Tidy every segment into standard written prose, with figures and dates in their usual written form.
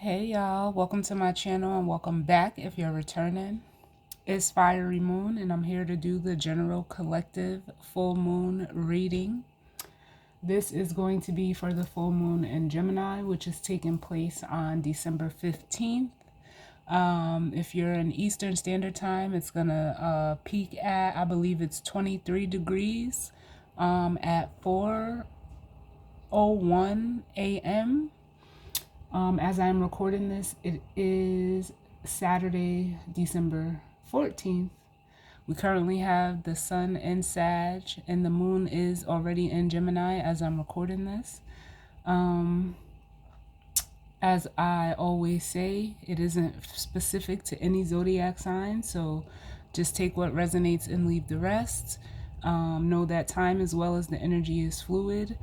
Hey y'all, welcome to my channel and welcome back if you're returning. It's Fiery Moon and I'm here to do the general collective full moon reading. This is going to be for the full moon in Gemini, which is taking place on December 15th. If you're in Eastern Standard Time, it's gonna peak at, I believe it's 23 degrees at 4:01 a.m. As I'm recording this, it is Saturday, December 14th. We currently have the sun in Sag and the moon is already in Gemini as I'm recording this. As I always say, it isn't specific to any zodiac sign, so just take what resonates and leave the rest. Know that time as well as the energy is fluid.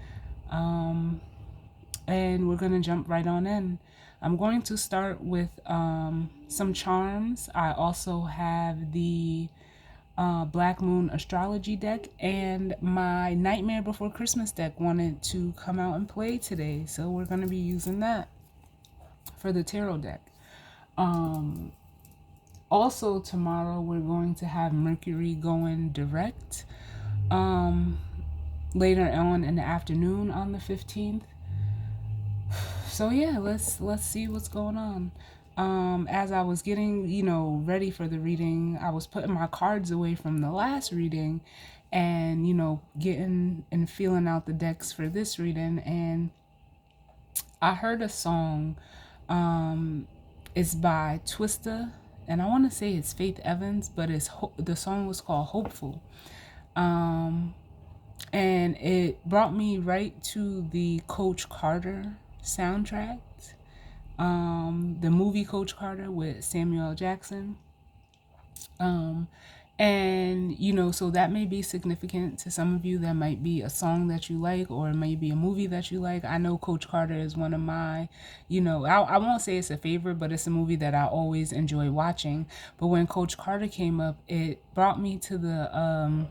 And we're going to jump right on in. I'm going to start with some charms. I also have the Black Moon Astrology deck, and my Nightmare Before Christmas deck wanted to come out and play today, so we're going to be using that for the tarot deck. Also tomorrow we're going to have Mercury going direct later on in the afternoon on the 15th. So yeah, let's see what's going on. As I was getting, ready for the reading, I was putting my cards away from the last reading and, getting and feeling out the decks for this reading. And I heard a song. It's by Twista, and I want to say it's Faith Evans, but the song was called Hopeful. And it brought me right to the Coach Carter soundtrack, the movie Coach Carter with Samuel L. Jackson. So that may be significant to some of you. That might be a song that you like, or it may be a movie that you like. I know Coach Carter is one of my, I won't say it's a favorite, but it's a movie that I always enjoy watching. But when Coach Carter came up, it brought me to the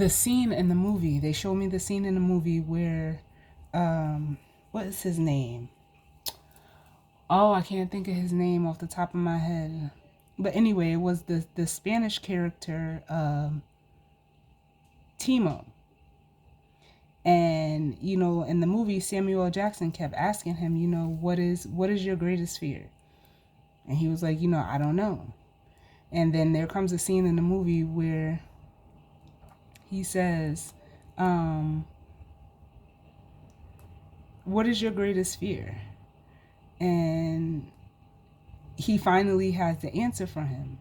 scene in the movie. They showed me the scene in the movie where, what is his name? Oh, I can't think of his name off the top of my head. But anyway, it was the Spanish character, Timo. And, in the movie, Samuel L. Jackson kept asking him, what is your greatest fear? And he was like, I don't know. And then there comes a scene in the movie where he says, what is your greatest fear? And he finally has the answer for him.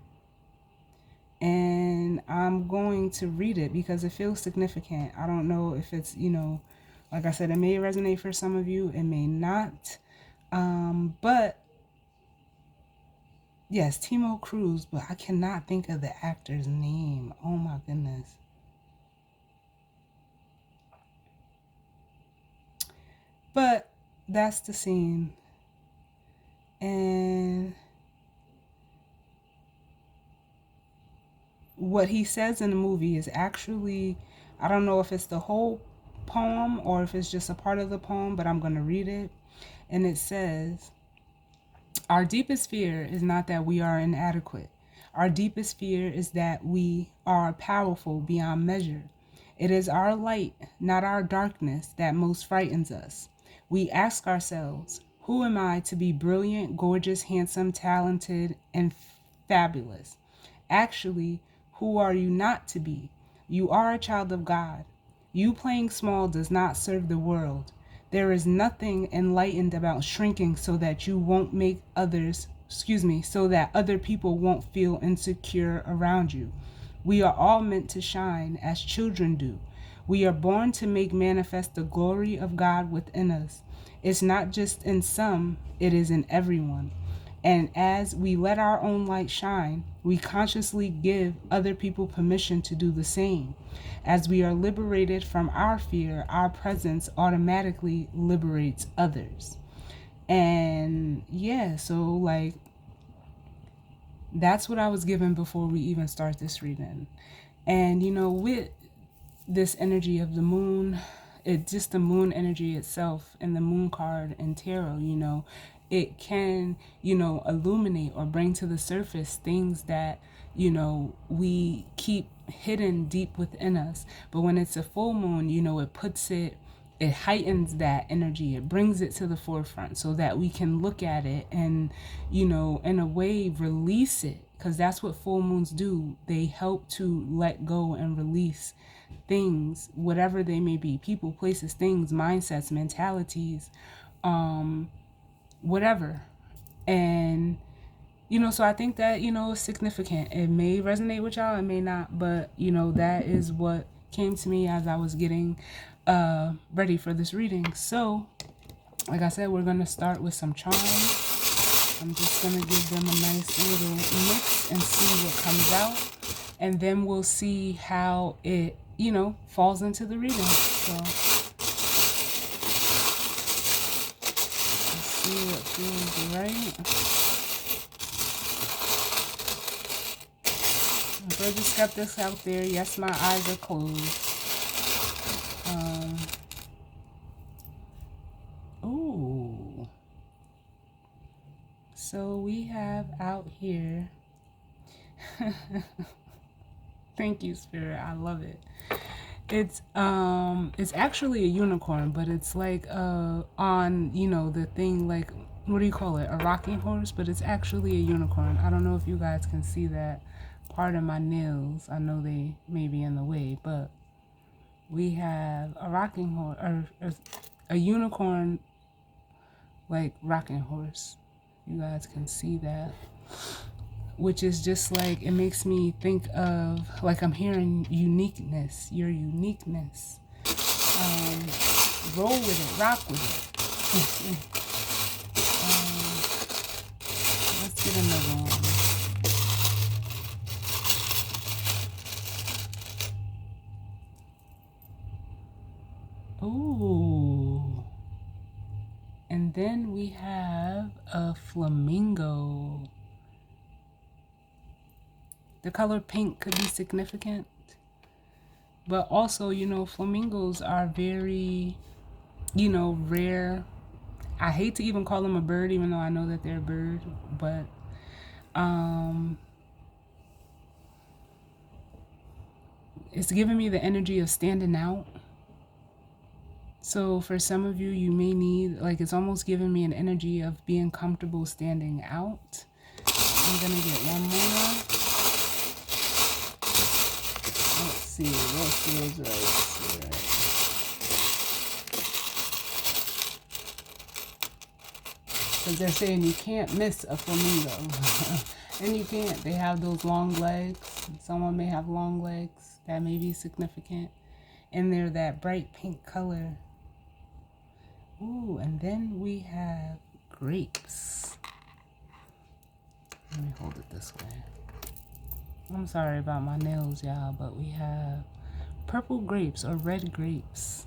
And I'm going to read it because it feels significant. I don't know if it's, like I said, it may resonate for some of you, it may not. But yes, Timo Cruz, but I cannot think of the actor's name. Oh my goodness. But that's the scene. And what he says in the movie is actually, I don't know if it's the whole poem or if it's just a part of the poem, but I'm going to read it. And it says, our deepest fear is not that we are inadequate. Our deepest fear is that we are powerful beyond measure. It is our light, not our darkness, that most frightens us. We ask ourselves, who am I to be brilliant, gorgeous, handsome, talented, and fabulous? Actually, who are you not to be? You are a child of God. You playing small does not serve the world. There is nothing enlightened about shrinking so that you won't make so that other people won't feel insecure around you. We are all meant to shine as children do. We are born to make manifest the glory of God within us. It's not just in some, it is in everyone. And as we let our own light shine, we consciously give other people permission to do the same. As we are liberated from our fear, our presence automatically liberates others. And yeah, so that's what I was given before we even start this reading. And with this energy of the moon it just the moon energy itself and the moon card and tarot, it can, illuminate or bring to the surface things that, we keep hidden deep within us. But when it's a full moon, it puts it heightens that energy. It brings it to the forefront so that we can look at it and, in a way, release it. Because that's what full moons do. They help to let go and release things, whatever they may be, people, places, things, mindsets, mentalities, whatever. And, so I think that, is significant. It may resonate with y'all, it may not, but, that is what came to me as I was getting ready for this reading. So, like I said, we're going to start with some charms. I'm just going to give them a nice little mix and see what comes out. And then we'll see how it, falls into the reading. So, let's see what feels right. For the skeptics out there, yes, my eyes are closed. Ooh. So we have out here. Thank you, Spirit. I love it. It's actually a unicorn, but it's like on, the thing, like, what do you call it? A rocking horse, but it's actually a unicorn. I don't know if you guys can see that part of my nails. I know they may be in the way, but we have a rocking horse, or a unicorn, like rocking horse. You guys can see that, which is just like, it makes me think of, like, I'm hearing uniqueness, your uniqueness. Roll with it, rock with it. Let's get another one. Ooh. And then we have a flamingo. The color pink could be significant. But also, flamingos are very, rare. I hate to even call them a bird, even though I know that they're a bird. But, it's giving me the energy of standing out. So for some of you, you may need, like, it's almost giving me an energy of being comfortable standing out. I'm going to get one more. Let's see, what feels right. Because they're saying you can't miss a flamingo. And you can't. They have those long legs. Someone may have long legs. That may be significant. And they're that bright pink color. Ooh, and then we have grapes. Let me hold it this way. I'm sorry about my nails, y'all, but we have purple grapes or red grapes.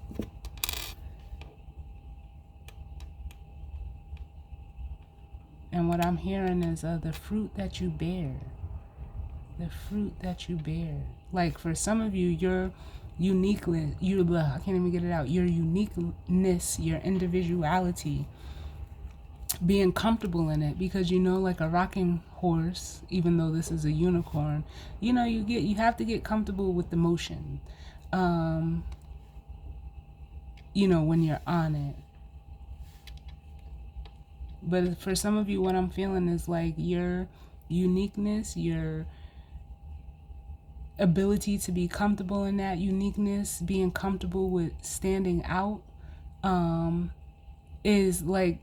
And what I'm hearing is the fruit that you bear. The fruit that you bear. Like, for some of you, your uniqueness, I can't even get it out. Your uniqueness, your individuality, being comfortable in it, because like a rocking horse, even though this is a unicorn, you have to get comfortable with the motion, when you're on it. But for some of you, what I'm feeling is like your uniqueness, your ability to be comfortable in that uniqueness, being comfortable with standing out, is like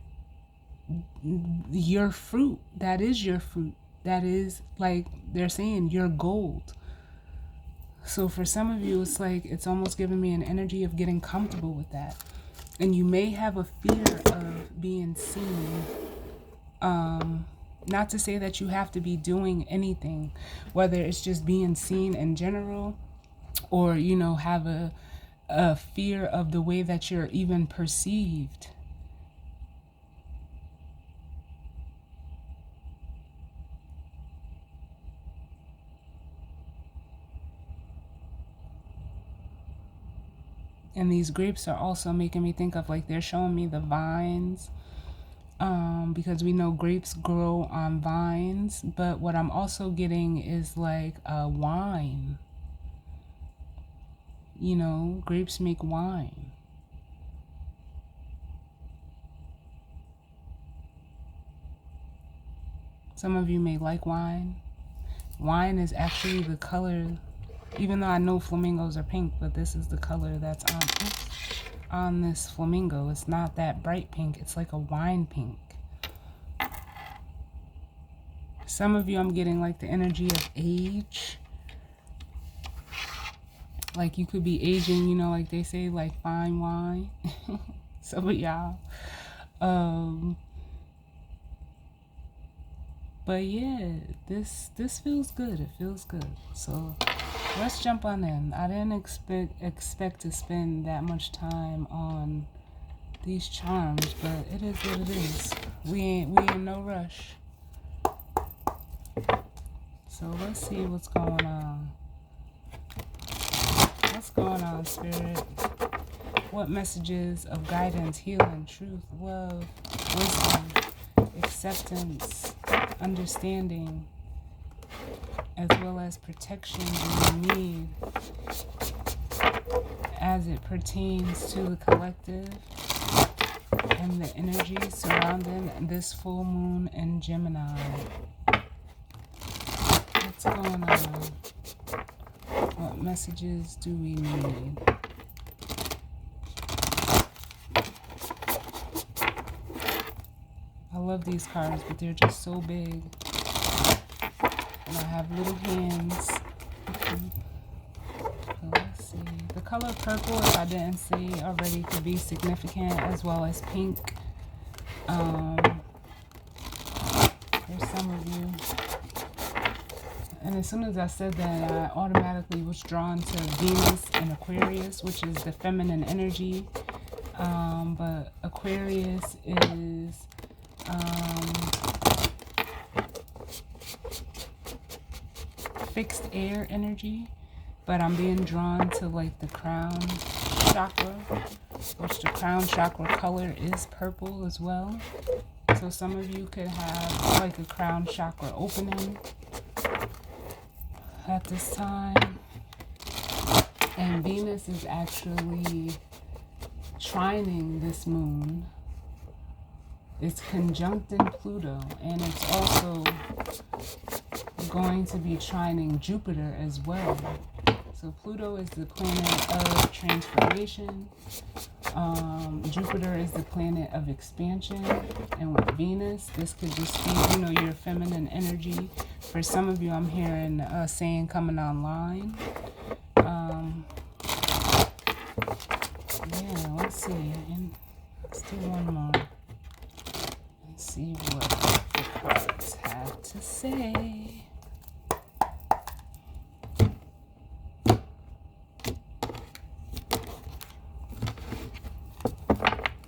your fruit. That is your fruit. That is, like they're saying, your gold. So for some of you, it's like, it's almost giving me an energy of getting comfortable with that. And you may have a fear of being seen. Not to say that you have to be doing anything, whether it's just being seen in general, or, have a fear of the way that you're even perceived. And these grapes are also making me think of, like, they're showing me the vines, because we know grapes grow on vines. But what I'm also getting is like a wine. You know, grapes make wine. Some of you may like wine. Wine is actually the color, even though I know flamingos are pink, but this is the color that's on this flamingo. It's not that bright pink. It's like a wine pink. Some of you, I'm getting like the energy of age. Like you could be aging, you know, like they say, like fine wine. Some of y'all. But yeah, this feels good. It feels good. So let's jump on in. I didn't expect to spend that much time on these charms, but it is what it is. We in no rush. So let's see what's going on. What's going on, Spirit? What messages of guidance, healing, truth, love, wisdom, acceptance, understanding, as well as protection do you need as it pertains to the collective and the energy surrounding this full moon in Gemini? What's going on? What messages do we need? I love these cards, but they're just so big. And I have little hands. So let's see. The color purple, if I didn't say already, could be significant, as well as pink. There's some of you. And as soon as I said that, I automatically was drawn to Venus and Aquarius, which is the feminine energy. But Aquarius is fixed air energy. But I'm being drawn to like the crown chakra, which the crown chakra color is purple as well. So some of you could have like a crown chakra opening at this time. And Venus is actually trining this moon. It's conjunct in Pluto, and it's also going to be trining Jupiter as well. So Pluto is the planet of transformation. Jupiter is the planet of expansion. And with Venus, this could just be, you know, your feminine energy. For some of you, I'm hearing a saying coming online. Yeah, let's see. And let's do one more. Let's see what the cards have to say.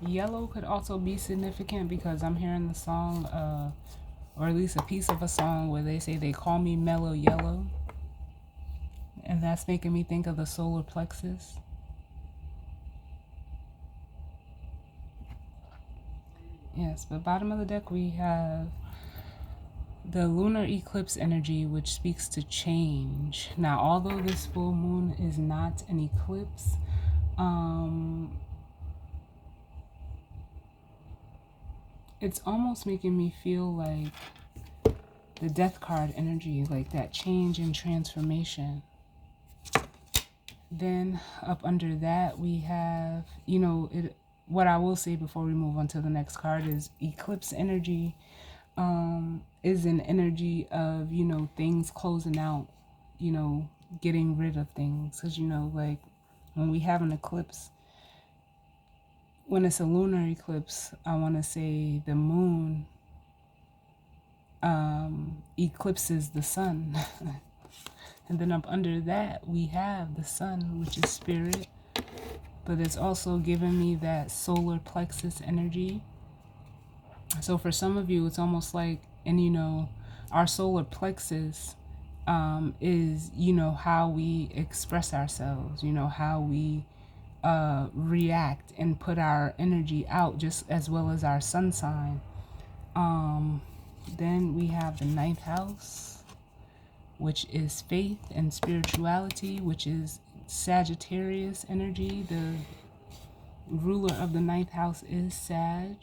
Yellow could also be significant because I'm hearing the song, or at least a piece of a song where they say they call me mellow yellow. And that's making me think of the solar plexus. Yes, but bottom of the deck we have the lunar eclipse energy, which speaks to change. Now, although this full moon is not an eclipse, it's almost making me feel like the death card energy, like that change and transformation. Then up under that we have, you know, what I will say before we move on to the next card is eclipse energy is an energy of, you know, things closing out, you know, getting rid of things. Because, you know, like when we have an eclipse, when it's a lunar eclipse, I want to say the moon eclipses the sun. And then up under that, we have the sun, which is spirit. But it's also giving me that solar plexus energy. So for some of you, it's almost like, and you know, our solar plexus is, you know, how we express ourselves, you know, how we react and put our energy out, just as well as our sun sign. Then we have the ninth house, which is faith and spirituality, which is Sagittarius energy. The ruler of the ninth house is Sag.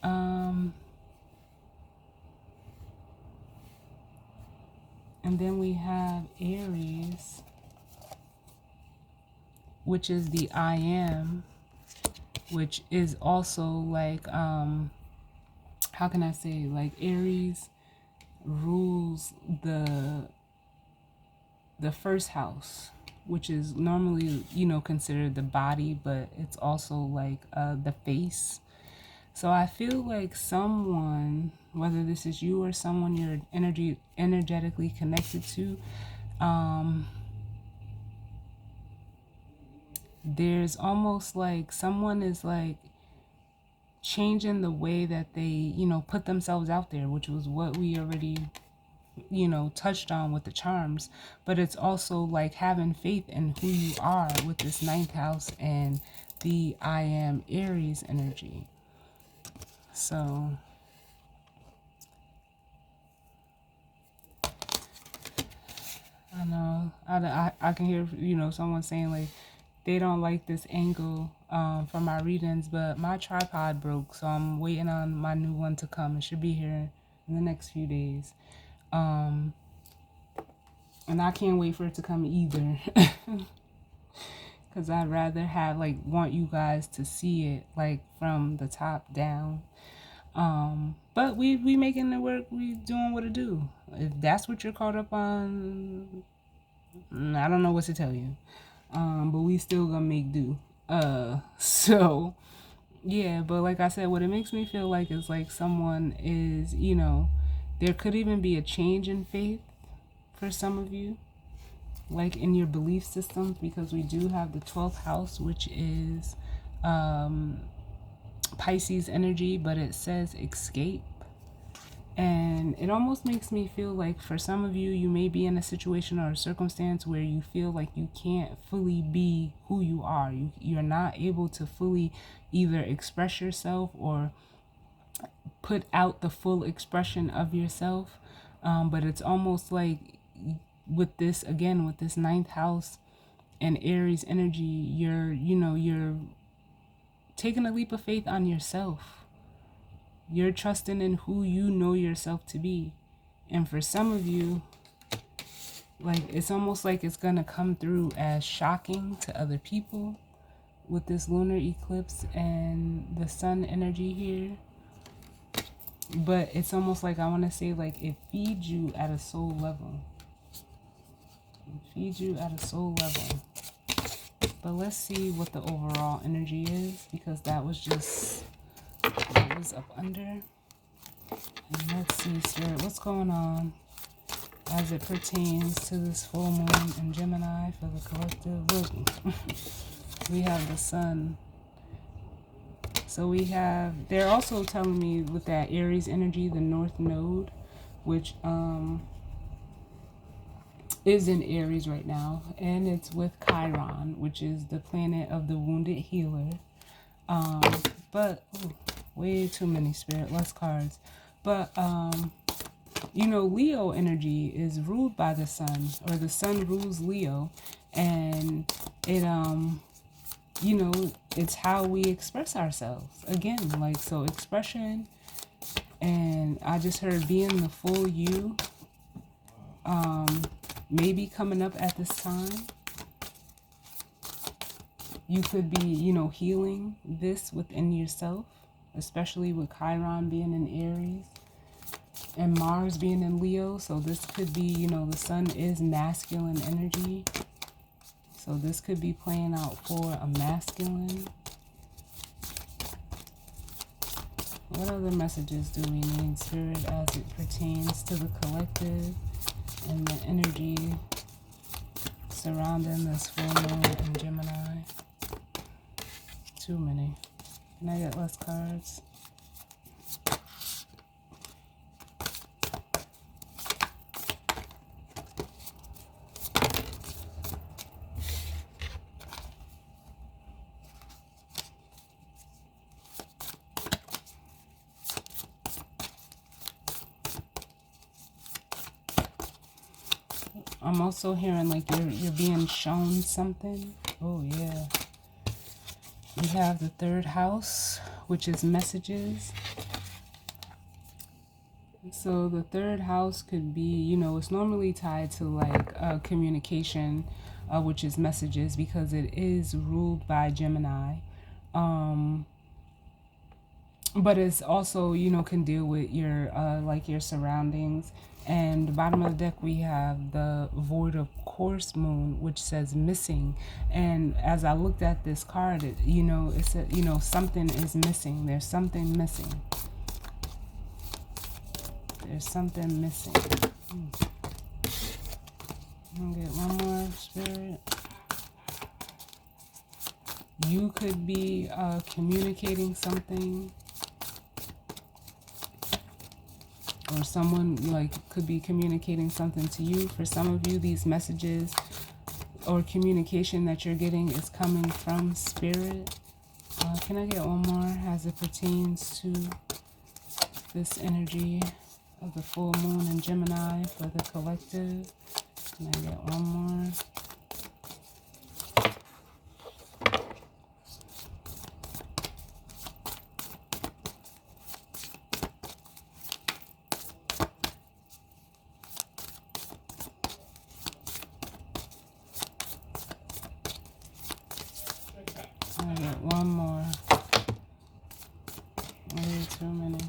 And then we have Aries, which is the I am, which is also like, how can I say, like Aries rules the first house, which is normally, considered the body, but it's also like the face. So I feel like someone, whether this is you or someone you're energetically connected to, there's almost like someone is like changing the way that they, put themselves out there, which was what we already, touched on with the charms. But it's also like having faith in who you are with this ninth house and the I am Aries energy. So I know I can hear, someone saying like they don't like this angle from my readings, but my tripod broke, so I'm waiting on my new one to come. It should be here in the next few days. And I can't wait for it to come either. Because I'd rather have, like, want you guys to see it, like, from the top down. But we making it work. We doing what it do. If that's what you're caught up on, I don't know what to tell you. But we still gonna make do. So yeah, but like I said, what it makes me feel like is like someone is, there could even be a change in faith for some of you, like in your belief systems, because we do have the 12th house, which is Pisces energy, but it says escape. And it almost makes me feel like for some of you, you may be in a situation or a circumstance where you feel like you can't fully be who you are. You're not able to fully either express yourself or put out the full expression of yourself. But it's almost like with this, again, with this ninth house and Aries energy, you're taking a leap of faith on yourself. You're trusting in who you know yourself to be. And for some of you, like, it's almost like it's going to come through as shocking to other people with this lunar eclipse and the sun energy here. But it's almost like, I want to say, like, it feeds you at a soul level. It feeds you at a soul level. But let's see what the overall energy is, because that was just what was up under. And let's see, Spirit, what's going on as it pertains to this full moon in Gemini for the collective. Look, we have the sun. So we have, they're also telling me with that Aries energy, the North Node, which is in Aries right now, and it's with Chiron, which is the planet of the wounded healer. But way too many, Spirit, less cards. But Leo energy is ruled by the sun, or the sun rules Leo, and it it's how we express ourselves. Again, like, so expression, and I just heard being the full you, maybe coming up at this time. You could be, healing this within yourself, especially with Chiron being in Aries and Mars being in Leo. So this could be, the sun is masculine energy. So this could be playing out for a masculine. What other messages do we need, Spirit, as it pertains to the collective and the energy surrounding this full moon in Gemini? Too many. Can I get less cards? I'm also hearing like you're being shown something. Oh yeah. We have the third house, which is messages. So the third house could be, it's normally tied to like communication, which is messages, because it is ruled by Gemini. Um, but it's also, can deal with your like your surroundings. And the bottom of the deck we have the void of course moon, which says missing. And as I looked at this card, it said, something is missing. There's something missing. There's something missing. I'm gonna get one more, Spirit. You could be communicating something, or someone like could be communicating something to you. For some of you, these messages or communication that you're getting is coming from Spirit. Can I get one more as it pertains to this energy of the full moon in Gemini for the collective? Can I get one more? I get one more. Way too many.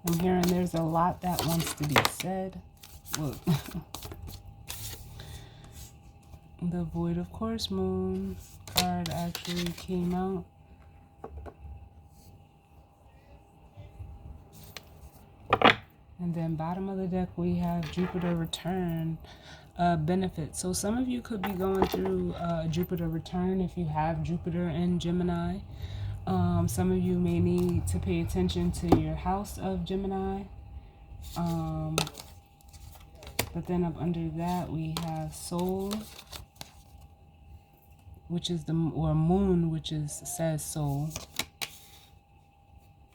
I'm hearing there's a lot that wants to be said. Look. The Void of Course Moon card actually came out. And then bottom of the deck we have Jupiter return benefit. So some of you could be going through Jupiter return if you have Jupiter in Gemini. Some of you may need to pay attention to your house of Gemini. But then up under that we have Soul, which is or Moon, which says Soul.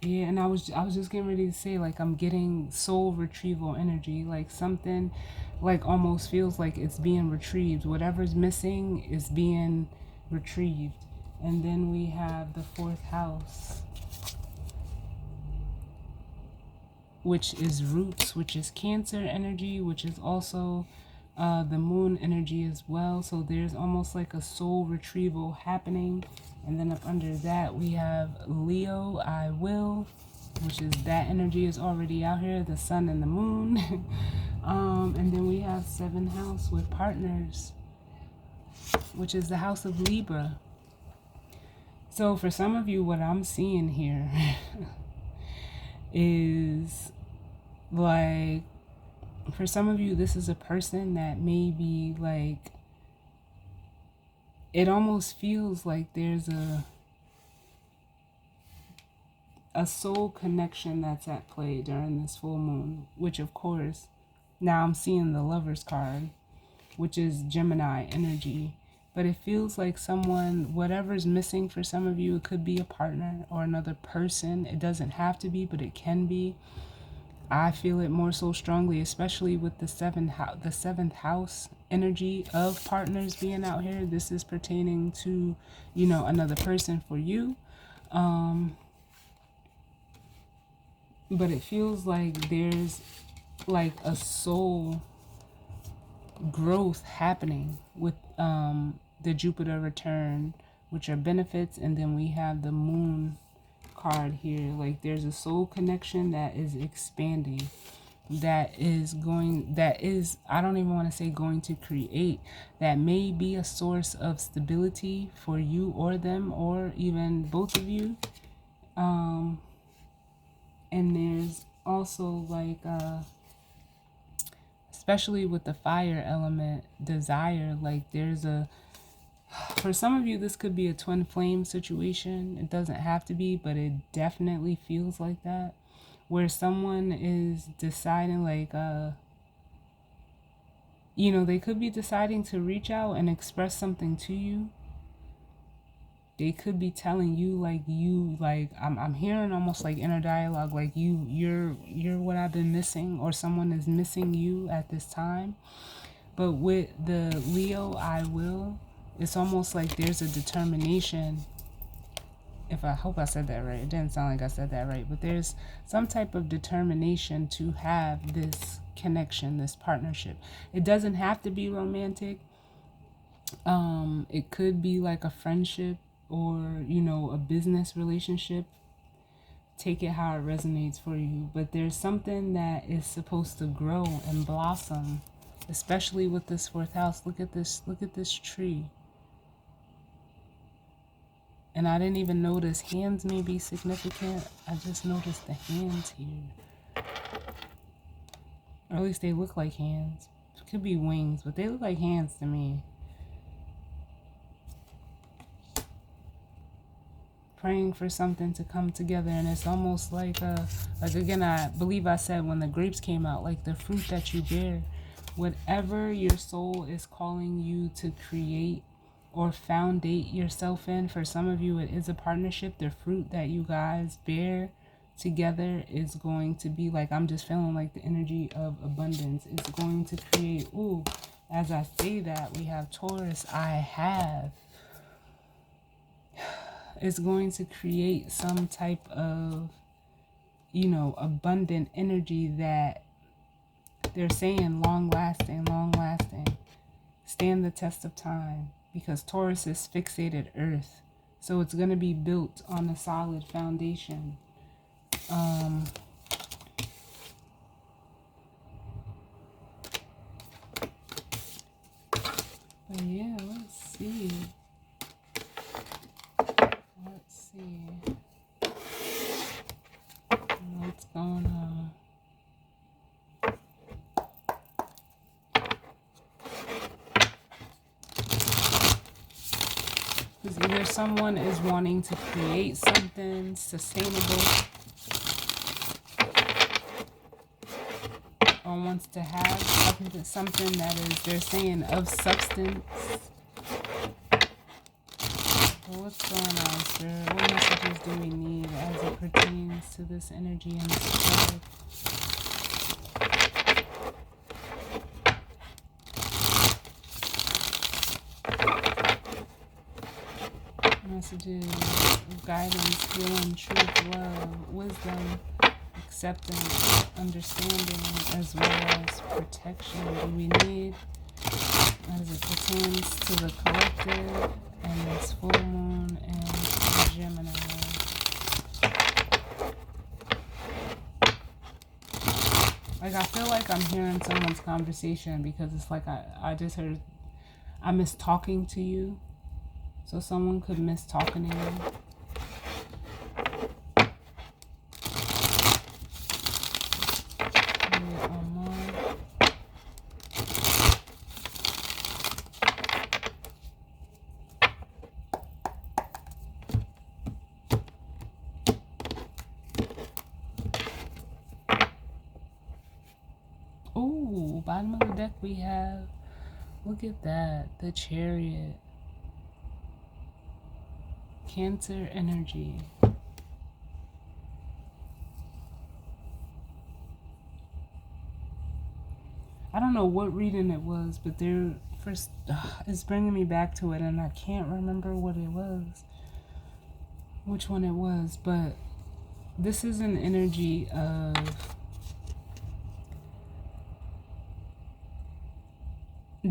Yeah, and I was just getting ready to say, like, I'm getting soul retrieval energy, like something like almost feels like it's being retrieved. Whatever's missing is being retrieved. And then we have the fourth house, which is roots, which is Cancer energy, which is also the moon energy as well. So there's almost like a soul retrieval happening. And then up under that we have Leo, I will, which is that energy is already out here, the sun and the moon. And then we have seventh house with partners, which is the house of Libra. So for some of you, what I'm seeing here is like, for some of you, this is a person that may be like, it almost feels like there's a soul connection that's at play during this full moon, which of course, now I'm seeing the Lover's card, which is Gemini energy. But it feels like someone, whatever's missing for some of you, it could be a partner or another person. It doesn't have to be, but it can be. I feel it more so strongly, especially with the seventh house energy of partners being out here. This is pertaining to, another person for you. But it feels like there's like a soul growth happening with the Jupiter return, which are benefits. And then we have the moon card here. Like there's a soul connection that is expanding, that is I don't even want to say going to create, that may be a source of stability for you or them, or even both of you. And there's also like especially with the fire element, desire, like for some of you, this could be a twin flame situation. It doesn't have to be, but it definitely feels like that. Where someone is deciding like, they could be deciding to reach out and express something to you. They could be telling you like I'm hearing almost like inner dialogue, like you're what I've been missing, or someone is missing you at this time. But with the Leo I will, it's almost like there's a determination. If I hope I said that right. It didn't sound like I said that right, but there's some type of determination to have this connection, this partnership. It doesn't have to be romantic. It could be like a friendship or, a business relationship. Take it how it resonates for you. But there's something that is supposed to grow and blossom, especially with this fourth house. Look at this tree. And I didn't even notice hands may be significant. I just noticed the hands here. Or at least they look like hands. It could be wings, but they look like hands to me. Praying for something to come together, and it's almost like again, I believe I said when the grapes came out, like the fruit that you bear. Whatever your soul is calling you to create or foundate yourself in, for some of you it is a partnership. The fruit that you guys bear together is going to be like, I'm just feeling like the energy of abundance is going to create. Ooh, as I say that, we have Taurus. Is going to create some type of, abundant energy that they're saying long lasting, stand the test of time, because Taurus is fixated earth. So it's going to be built on a solid foundation. But yeah, let's see. What's going on? Because either someone is wanting to create something sustainable, or wants to have something that is, they're saying, of substance. Well, what's going on, sir? What messages do we need as it pertains to this energy and this card? Messages of guidance, healing, truth, love, wisdom, acceptance, understanding, as well as protection. Do we need as it pertains to the collective and this full moon and Gemini? Like, I feel like I'm hearing someone's conversation, because it's like I just heard, I miss talking to you. So someone could miss talking to you. Ooh, bottom of the deck we have, look at that, the Chariot. Cancer energy. I don't know what reading it was, but they're first, it's bringing me back to it, and I can't remember what it was, which one it was, but this is an energy of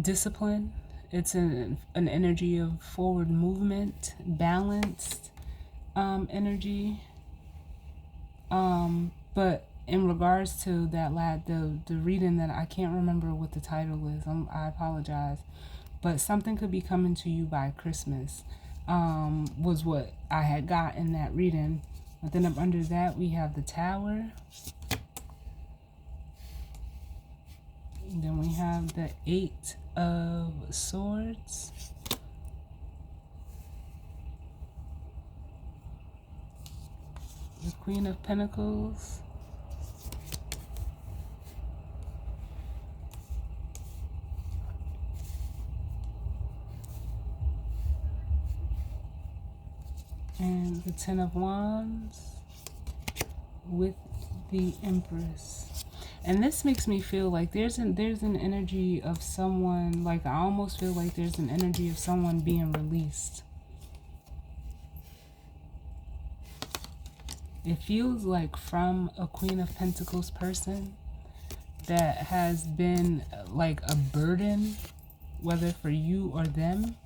discipline. It's an energy of forward movement, balanced energy. But in regards to that the reading that I can't remember what the title is, I apologize. But something could be coming to you by Christmas, was what I had got in that reading. But then up under that we have the Tower. And then we have the Eight of Swords. The Queen of Pentacles. and the Ten of Wands with the Empress. And this makes me feel like there's an energy of someone, like I almost feel like there's an energy of someone being released. It feels like from a Queen of Pentacles person that has been like a burden, whether for you or them.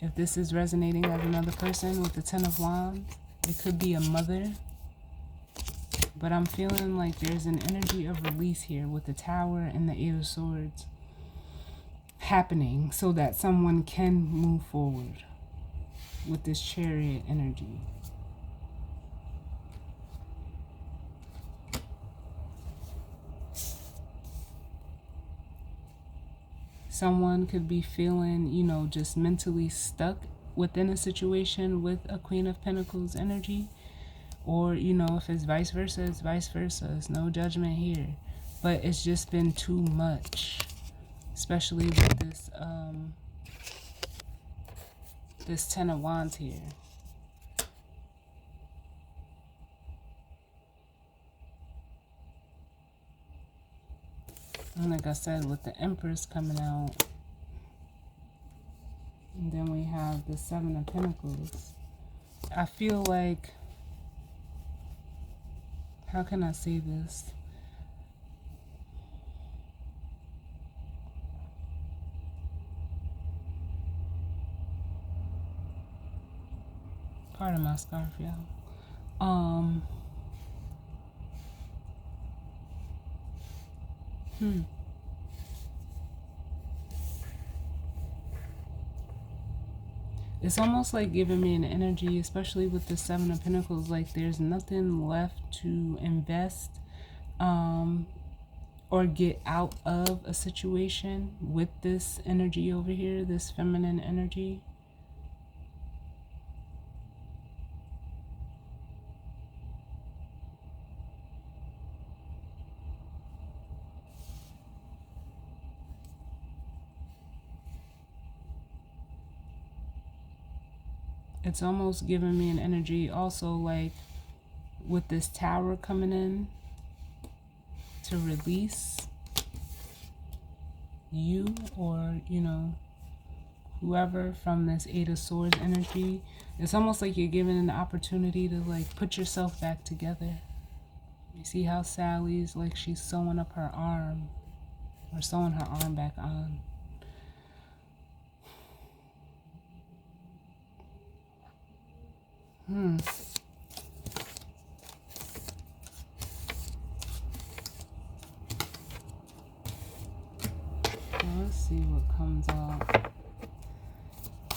If this is resonating as another person with the Ten of Wands, it could be a mother. But I'm feeling like there's an energy of release here with the Tower and the Eight of Swords happening so that someone can move forward with this Chariot energy. Someone could be feeling, you know, just mentally stuck within a situation with a Queen of Pentacles energy. Or, you know, if it's vice versa, it's vice versa. It's no judgment here. But it's just been too much. Especially with this, this Ten of Wands here. And like I said, with the Empress coming out. And then we have the Seven of Pentacles. I feel like, how can I say this? Pardon my scarf, y'all. It's almost like giving me an energy, especially with the Seven of Pentacles, like there's nothing left to invest or get out of a situation with this energy over here, this feminine energy. It's almost giving me an energy also like with this Tower coming in to release you or, you know, whoever from this Eight of Swords energy. It's almost like you're given an opportunity to like put yourself back together. You see how Sally's like she's sewing up her arm or sewing her arm back on. Well, let's see what comes out.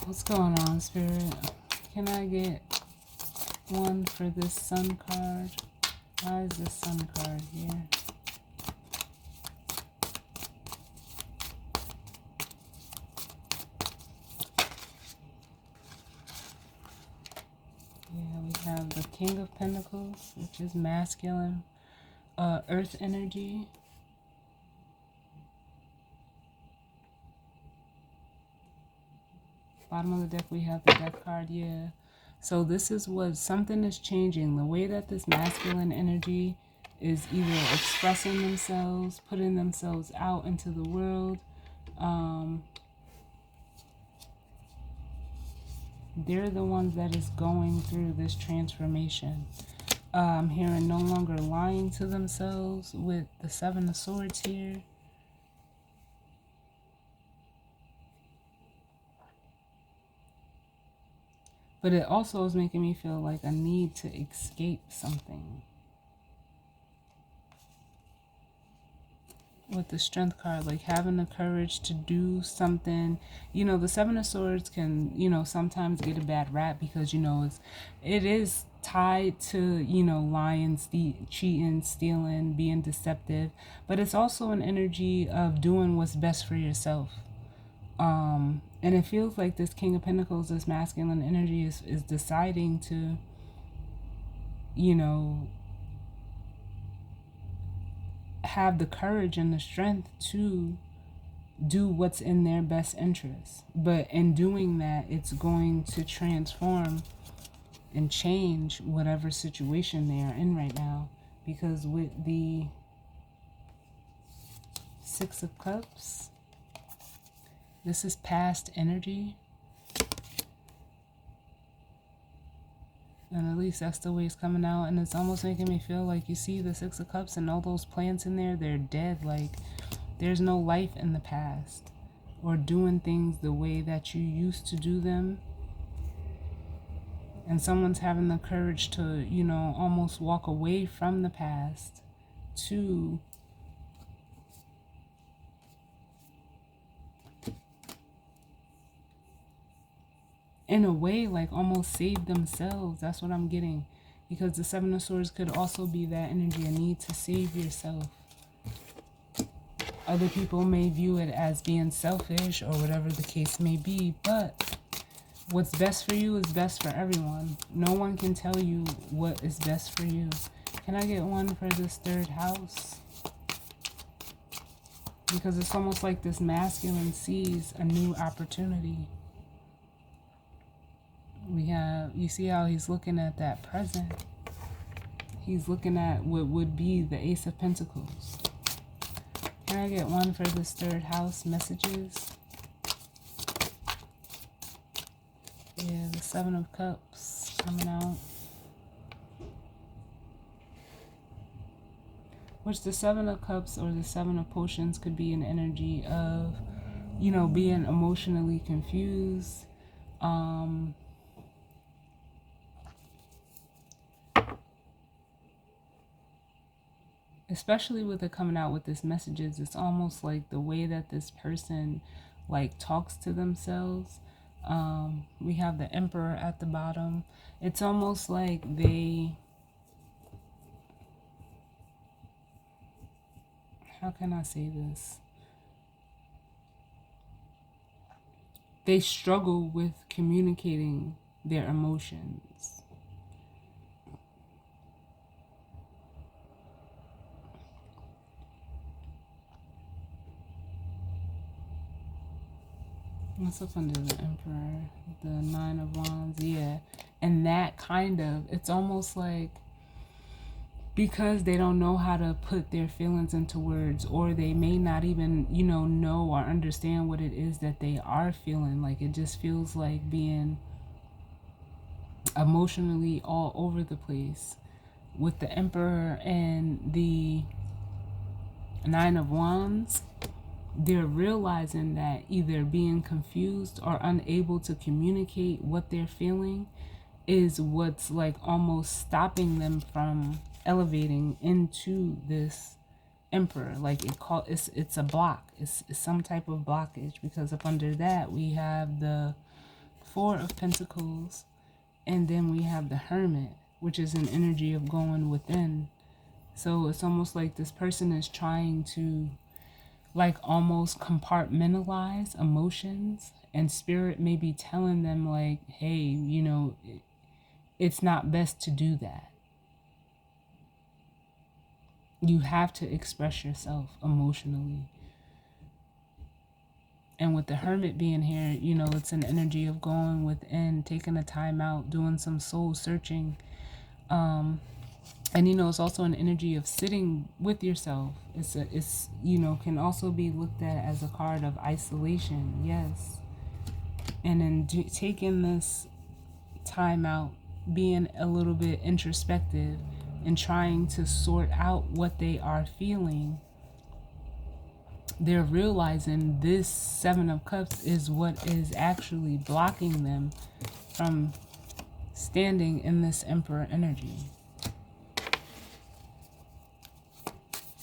What's going on, Spirit? Can I get one for this Sun card? Why is this Sun card here? Yeah, we have the King of Pentacles, which is masculine, earth energy. Bottom of the deck, we have the death card, yeah. So this is what something is changing. The way that this masculine energy is either expressing themselves, putting themselves out into the world. They're the ones that is going through this transformation. I'm hearing no longer lying to themselves with the Seven of Swords here. But it also is making me feel like I need to escape something. With the Strength card, like having the courage to do something. You know, the Seven of Swords can, you know, sometimes get a bad rap because, you know, it is tied to, you know, lying, cheating, stealing, being deceptive. But it's also an energy of doing what's best for yourself. And it feels like this King of Pentacles, this masculine energy is deciding to, you know, have the courage and the strength to do what's in their best interest. But in doing that, it's going to transform and change whatever situation they are in right now. Because with the Six of Cups, this is past energy. And at least that's the way it's coming out. And it's almost making me feel like, you see the Six of Cups and all those plants in there, they're dead. Like, there's no life in the past. Or doing things the way that you used to do them. And someone's having the courage to, you know, almost walk away from the past to in a way, like, almost save themselves. That's what I'm getting. Because the Seven of Swords could also be that energy, a need to save yourself. Other people may view it as being selfish or whatever the case may be, but what's best for you is best for everyone. No one can tell you what is best for you. Can I get one for this third house? Because it's almost like this masculine sees a new opportunity. We have, you see how he's looking at that present. He's looking at what would be the Ace of Pentacles. Can I get one for this third house messages? Yeah, the Seven of Cups coming out. Which the Seven of Cups or the Seven of Potions could be an energy of, you know, being emotionally confused. Especially with it coming out with this messages, it's almost like the way that this person like talks to themselves. We have the Emperor at the bottom. It's almost like they, how can I say this? They struggle with communicating their emotions. What's up under the Emperor? The Nine of Wands, yeah. And that kind of, it's almost like because they don't know how to put their feelings into words, or they may not even, you know or understand what it is that they are feeling. Like, it just feels like being emotionally all over the place. With the Emperor and the Nine of Wands, they're realizing that either being confused or unable to communicate what they're feeling is what's like almost stopping them from elevating into this Emperor. Like, it's a block. It's some type of blockage, because up under that we have the Four of Pentacles, and then we have the Hermit, which is an energy of going within. So it's almost like this person is trying to like almost compartmentalize emotions, and spirit may be telling them like, hey, you know, it's not best to do that. You have to express yourself emotionally. And with the Hermit being here, you know, it's an energy of going within, taking a time out, doing some soul searching. And, you know, it's also an energy of sitting with yourself. It's you know, can also be looked at as a card of isolation. Yes. And in taking this time out, being a little bit introspective and trying to sort out what they are feeling, they're realizing this Seven of Cups is what is actually blocking them from standing in this Emperor energy.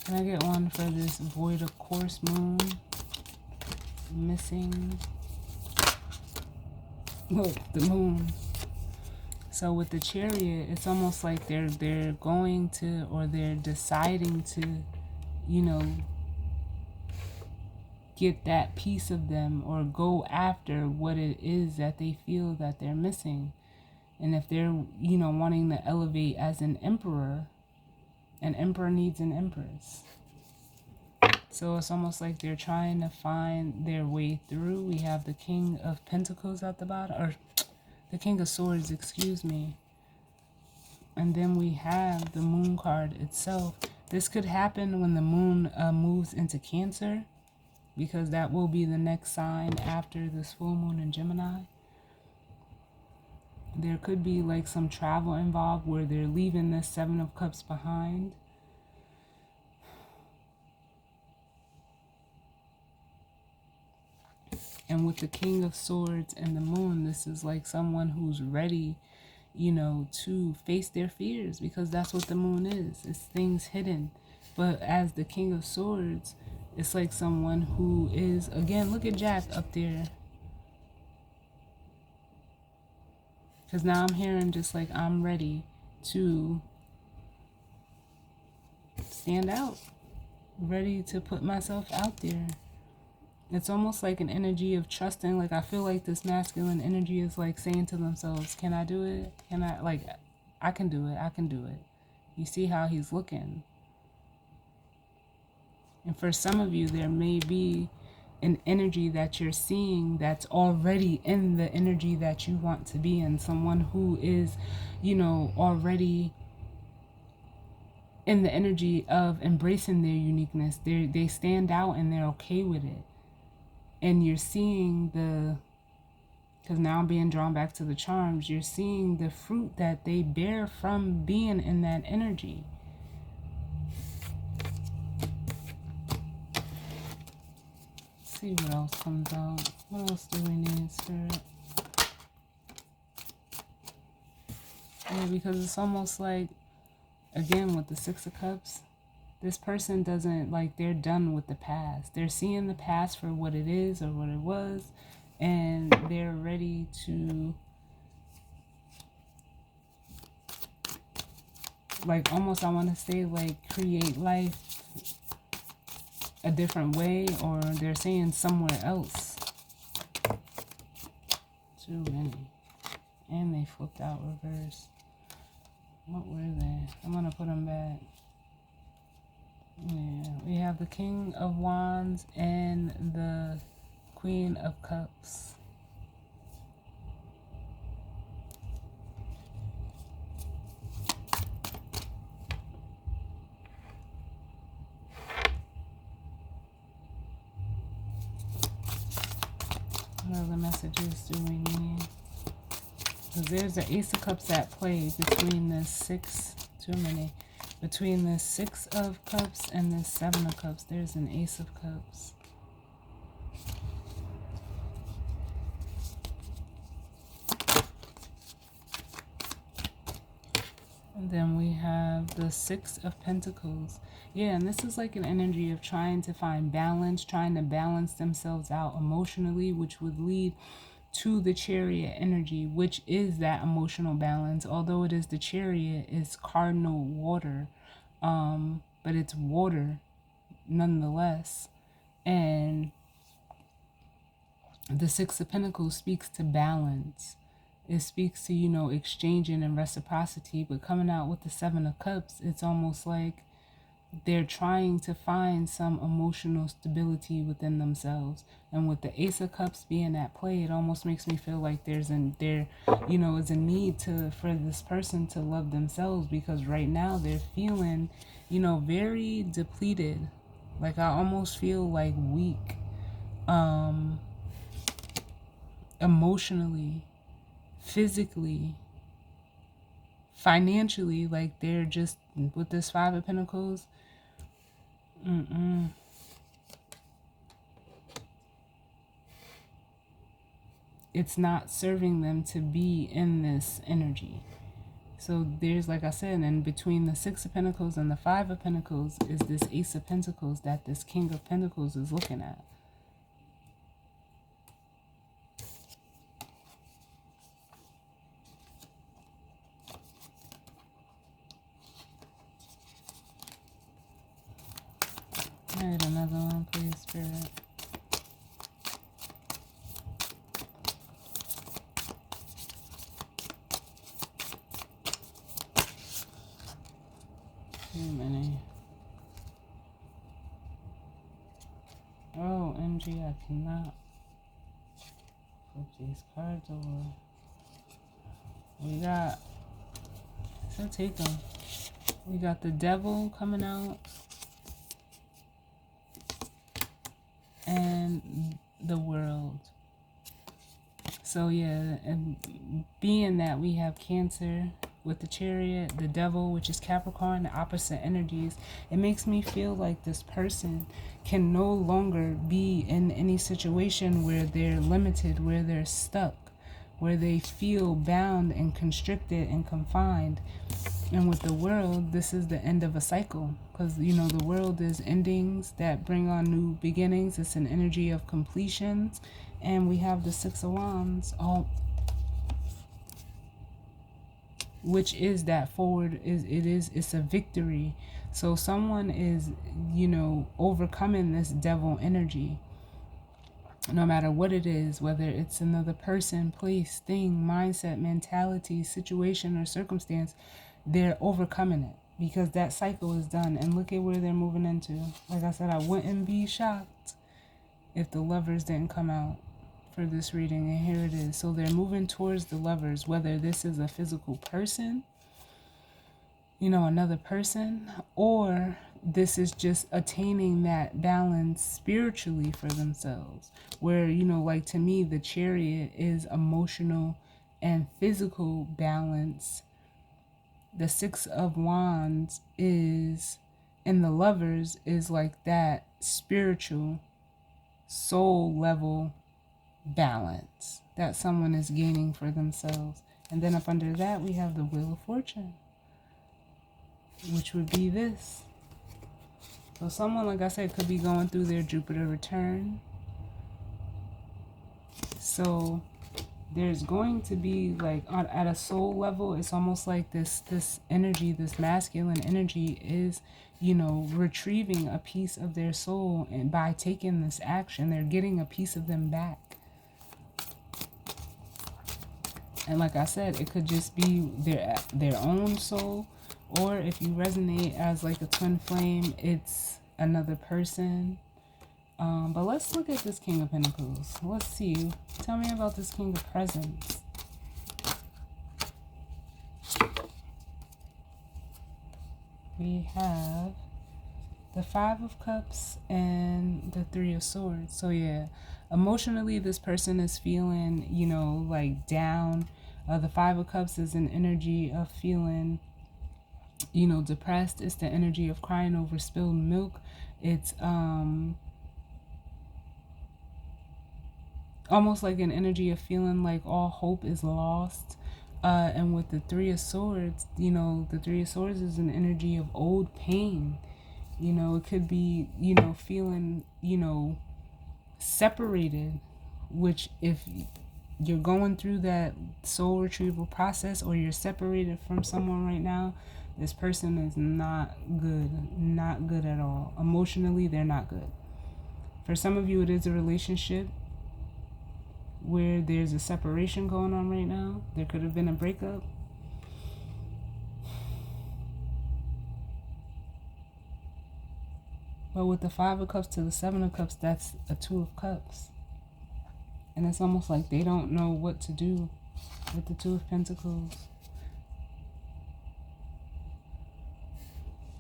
Can I get one for this Void of Course Moon? Missing. Look, the moon. So with the Chariot, it's almost like they're going to, or they're deciding to, you know, get that piece of them, or go after what it is that they feel that they're missing. And if they're, you know, wanting to elevate as an emperor needs an empress. So it's almost like they're trying to find their way through. We have the King of Pentacles at the bottom, or the King of Swords, excuse me. And then we have the Moon card itself. This could happen when the Moon moves into Cancer, because that will be the next sign after this full moon in Gemini. There could be like some travel involved where they're leaving this Seven of Cups behind. And with the King of Swords and the Moon, this is like someone who's ready, you know, to face their fears, because that's what the Moon is. It's things hidden. But as the King of Swords, it's like someone who is, again, look at Jack up there. Because now I'm hearing just like, I'm ready to stand out. Ready to put myself out there. It's almost like an energy of trusting. Like, I feel like this masculine energy is like saying to themselves, can I do it? Can I, like, I can do it. I can do it. You see how he's looking. And for some of you, there may be an energy that you're seeing that's already in the energy that you want to be in. Someone who is, you know, already in the energy of embracing their uniqueness. They stand out and they're okay with it. And you're seeing the, because now I'm being drawn back to the charms, you're seeing the fruit that they bear from being in that energy. Let's see what else comes out. What else do we need, Spirit? Yeah, because it's almost like, again, with the Six of Cups, this person doesn't, like, they're done with the past. They're seeing the past for what it is or what it was, and they're ready to, like, almost, I want to say, like, create life a different way, or they're saying somewhere else. Too many. And they flipped out reverse. What were they? I'm going to put them back. Yeah, we have the King of Wands and the Queen of Cups. What other messages do we need? Because there's the Ace of Cups at play between the between the Six of Cups and the Seven of Cups. There's an Ace of Cups. And then we have the Six of Pentacles. Yeah, and this is like an energy of trying to find balance, trying to balance themselves out emotionally, which would lead to the Chariot energy, which is that emotional balance. Although it is the Chariot, it's cardinal water, but it's water nonetheless. And the Six of Pentacles speaks to balance. It speaks to, you know, exchanging and reciprocity. But coming out with the Seven of Cups, it's almost like they're trying to find some emotional stability within themselves. And with the Ace of Cups being at play, it almost makes me feel like is a need for this person to love themselves, because right now they're feeling, you know, very depleted. Like, I almost feel like weak, emotionally, physically, financially. Like, they're just, with this Five of Pentacles, it's not serving them to be in this energy. So there's, like I said, and between the Six of Pentacles and the Five of Pentacles is this Ace of Pentacles that this King of Pentacles is looking at. All right, another one, please, Spirit. Too many. energy. I cannot flip these cards over. We got, so take them. We got the devil coming out. And the world. So yeah, and being that we have Cancer with the Chariot, the devil, which is Capricorn, the opposite energies, it makes me feel like this person can no longer be in any situation where they're limited, where they're stuck, where they feel bound and constricted and confined. And with the world, this is the end of a cycle, because you know the world is endings that bring on new beginnings. It's an energy of completions, and we have the Six of Wands, all, which is that forward, it's a victory. So someone is, you know, overcoming this devil energy, no matter what it is, whether it's another person, place, thing, mindset, mentality, situation, or circumstance. They're overcoming it because that cycle is done. And look at where they're moving into. Like I said, I wouldn't be shocked if the Lovers didn't come out for this reading. And here it is. So they're moving towards the Lovers, whether this is a physical person, you know, another person, or this is just attaining that balance spiritually for themselves. Where, you know, like to me, the Chariot is emotional and physical balance. The Six of Wands is, and the Lovers is like that spiritual soul level balance that someone is gaining for themselves. And then up under that we have the Wheel of Fortune, which would be this. So someone, like I said, could be going through their Jupiter return. So there's going to be, like, at a soul level, it's almost like this energy, this masculine energy is, you know, retrieving a piece of their soul, and by taking this action, they're getting a piece of them back. And like I said, it could just be their own soul, or if you resonate as like a twin flame, it's another person. But let's look at this King of Pentacles. Let's see. Tell me about this King of Presents. We have the Five of Cups and the Three of Swords. So yeah, emotionally, this person is feeling, you know, like down. The Five of Cups is an energy of feeling, you know, depressed. It's the energy of crying over spilled milk. It's almost like an energy of feeling like all hope is lost. And with the Three of Swords, you know, the Three of Swords is an energy of old pain. You know, it could be, you know, feeling, you know, separated, which if you're going through that soul retrieval process, or you're separated from someone right now, this person is not good at all. Emotionally, they're not good. For some of you, it is a relationship where there's a separation going on right now. There could have been a breakup. But with the Five of Cups to the Seven of Cups, that's a Two of Cups. And it's almost like they don't know what to do with the Two of Pentacles,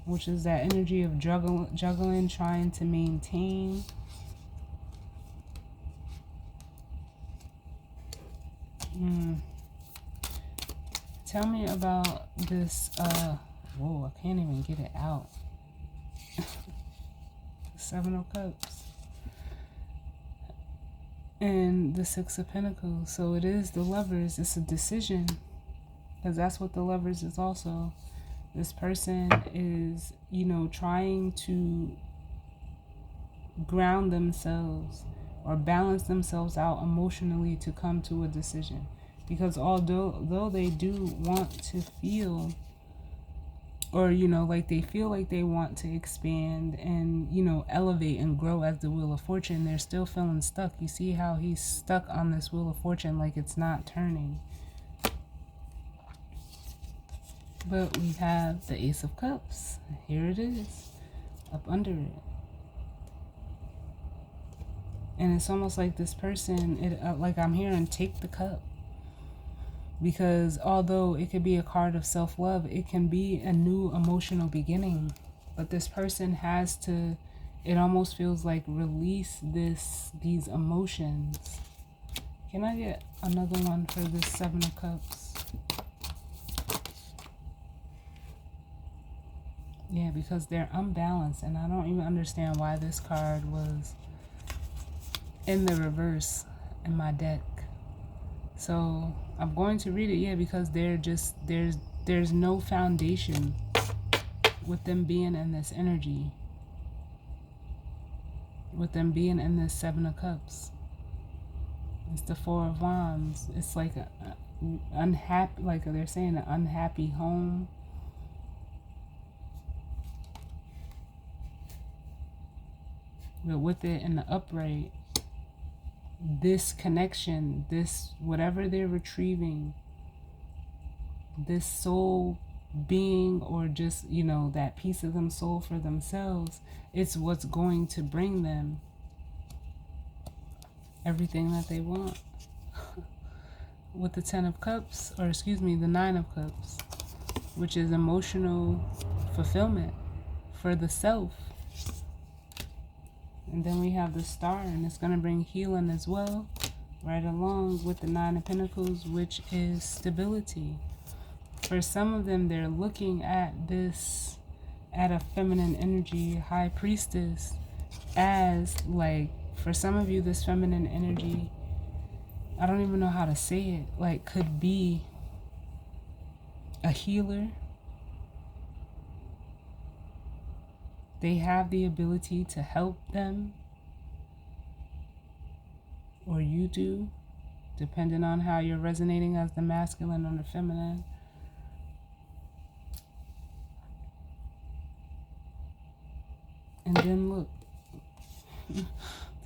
which is that energy of juggling, trying to maintain. Tell me about this, whoa, I can't even get it out. Seven of Cups. And the Six of Pentacles. So it is the Lovers. It's a decision, because that's what the Lovers is also. This person is, you know, trying to ground themselves or balance themselves out emotionally to come to a decision. Because although they do want to feel, or, you know, like they feel like they want to expand and, you know, elevate and grow as the Wheel of Fortune, they're still feeling stuck. You see how he's stuck on this Wheel of Fortune, like it's not turning. But we have the Ace of Cups. Here it is, up under it. And it's almost like this person, like I'm hearing take the cup. Because although it could be a card of self-love, it can be a new emotional beginning. But this person has to, it almost feels like, release these emotions. Can I get another one for this Seven of Cups? Yeah, because they're unbalanced, and I don't even understand why this card was in the reverse in my deck. So I'm going to read it, yeah, because there's no foundation with them being in this energy, with them being in this Seven of Cups. It's the Four of Wands. It's like a unhappy, like they're saying, an unhappy home. But with it in the upright, this connection, this whatever they're retrieving, this soul being, or just, you know, that piece of them soul for themselves, it's what's going to bring them everything that they want. With the Ten of Cups, or excuse me, the Nine of Cups, which is emotional fulfillment for the self. And then we have the Star, and it's going to bring healing as well, right along with the Nine of Pentacles, which is stability. For some of them, they're looking at this, at a feminine energy, High Priestess, as like, for some of you, this feminine energy, I don't even know how to say it, like, could be a healer. They have the ability to help them, or you do, depending on how you're resonating as the masculine or the feminine. And then look,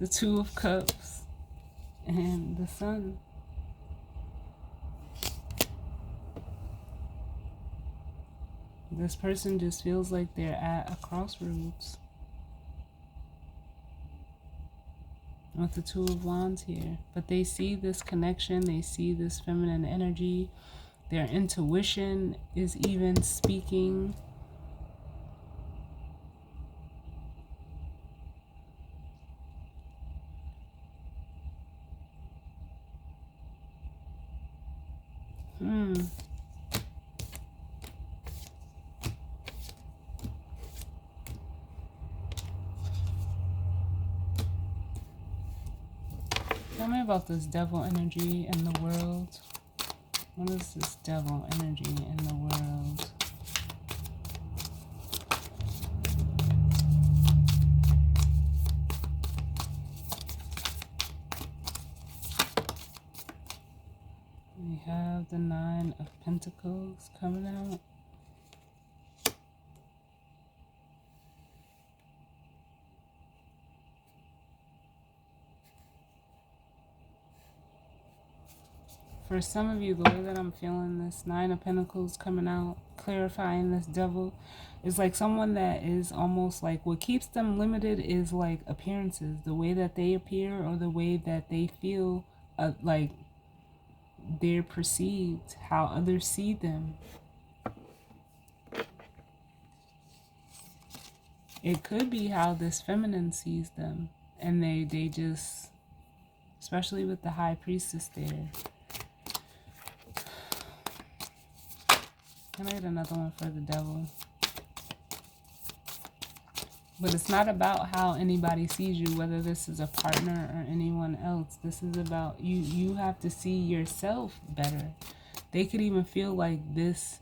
the Two of Cups and the Sun. This person just feels like they're at a crossroads with the Two of Wands here. But they see this connection, they see this feminine energy. Their intuition is even speaking. Tell me about this devil energy in the world. What is this devil energy in the world? We have the Nine of Pentacles coming out. For some of you, the way that I'm feeling this Nine of Pentacles coming out, clarifying this devil, is like someone that is almost like, what keeps them limited is like appearances, the way that they appear, or the way that they feel like they're perceived, how others see them. It could be how this feminine sees them, and they just, especially with the High Priestess there. Can I get another one for the devil? But it's not about how anybody sees you, whether this is a partner or anyone else. This is about you. You have to see yourself better. They could even feel like this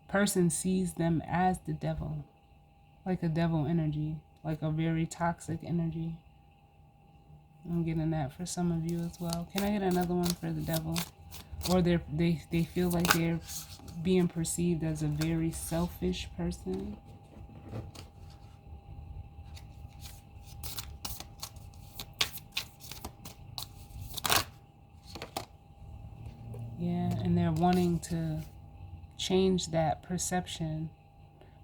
person sees them as the devil, like a devil energy, like a very toxic energy. I'm getting that for some of you as well. Can I get another one for the devil? Or they feel like they're being perceived as a very selfish person. Yeah, and they're wanting to change that perception,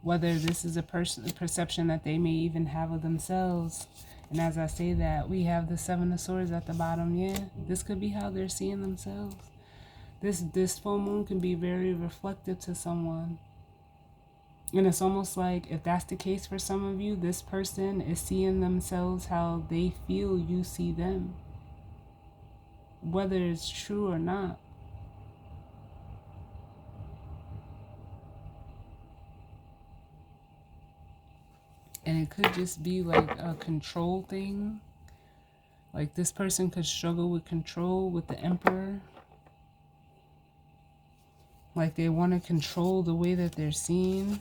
whether this is a perception that they may even have of themselves, And as I say that, we have the Seven of Swords at the bottom. Yeah, this could be how they're seeing themselves. This full moon can be very reflective to someone. And it's almost like if that's the case for some of you, this person is seeing themselves how they feel you see them, whether it's true or not. And it could just be like a control thing. Like this person could struggle with control with the Emperor. Like they want to control the way that they're seen.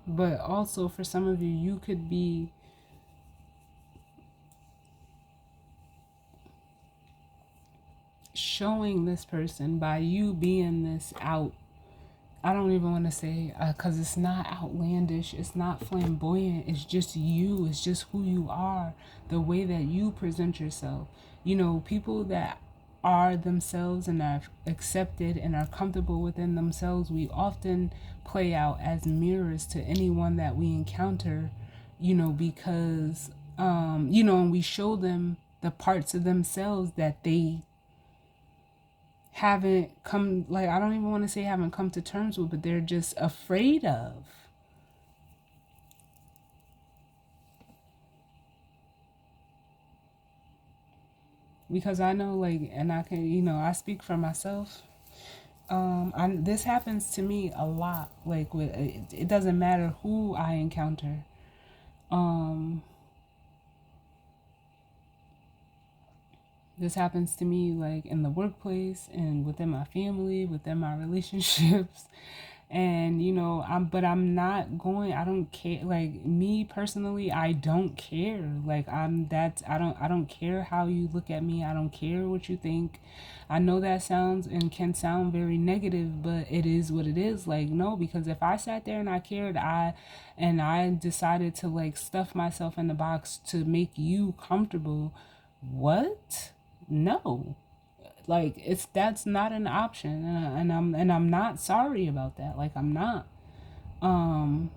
But also for some of you, you could be showing this person by you being this out. I don't even want to say, because it's not outlandish, it's not flamboyant, it's just you, it's just who you are, the way that you present yourself. You know, people that are themselves and are accepted and are comfortable within themselves, we often play out as mirrors to anyone that we encounter, you know, because, you know, and we show them the parts of themselves that they haven't come, like, I don't even want to say haven't come to terms with, but they're just afraid of. Because I know, like, and I can, you know, I speak for myself. This happens to me a lot. Like, with it doesn't matter who I encounter. This happens to me like in the workplace and within my family, within my relationships. And you know, I'm not going, I don't care, like me personally, I don't care. Like I don't care how you look at me. I don't care what you think. I know that sounds and can sound very negative, but it is what it is. Like no, because if I sat there and I cared, I decided to like stuff myself in the box to make you comfortable, what? No, like that's not an option, and I'm not sorry about that. Like I'm not. um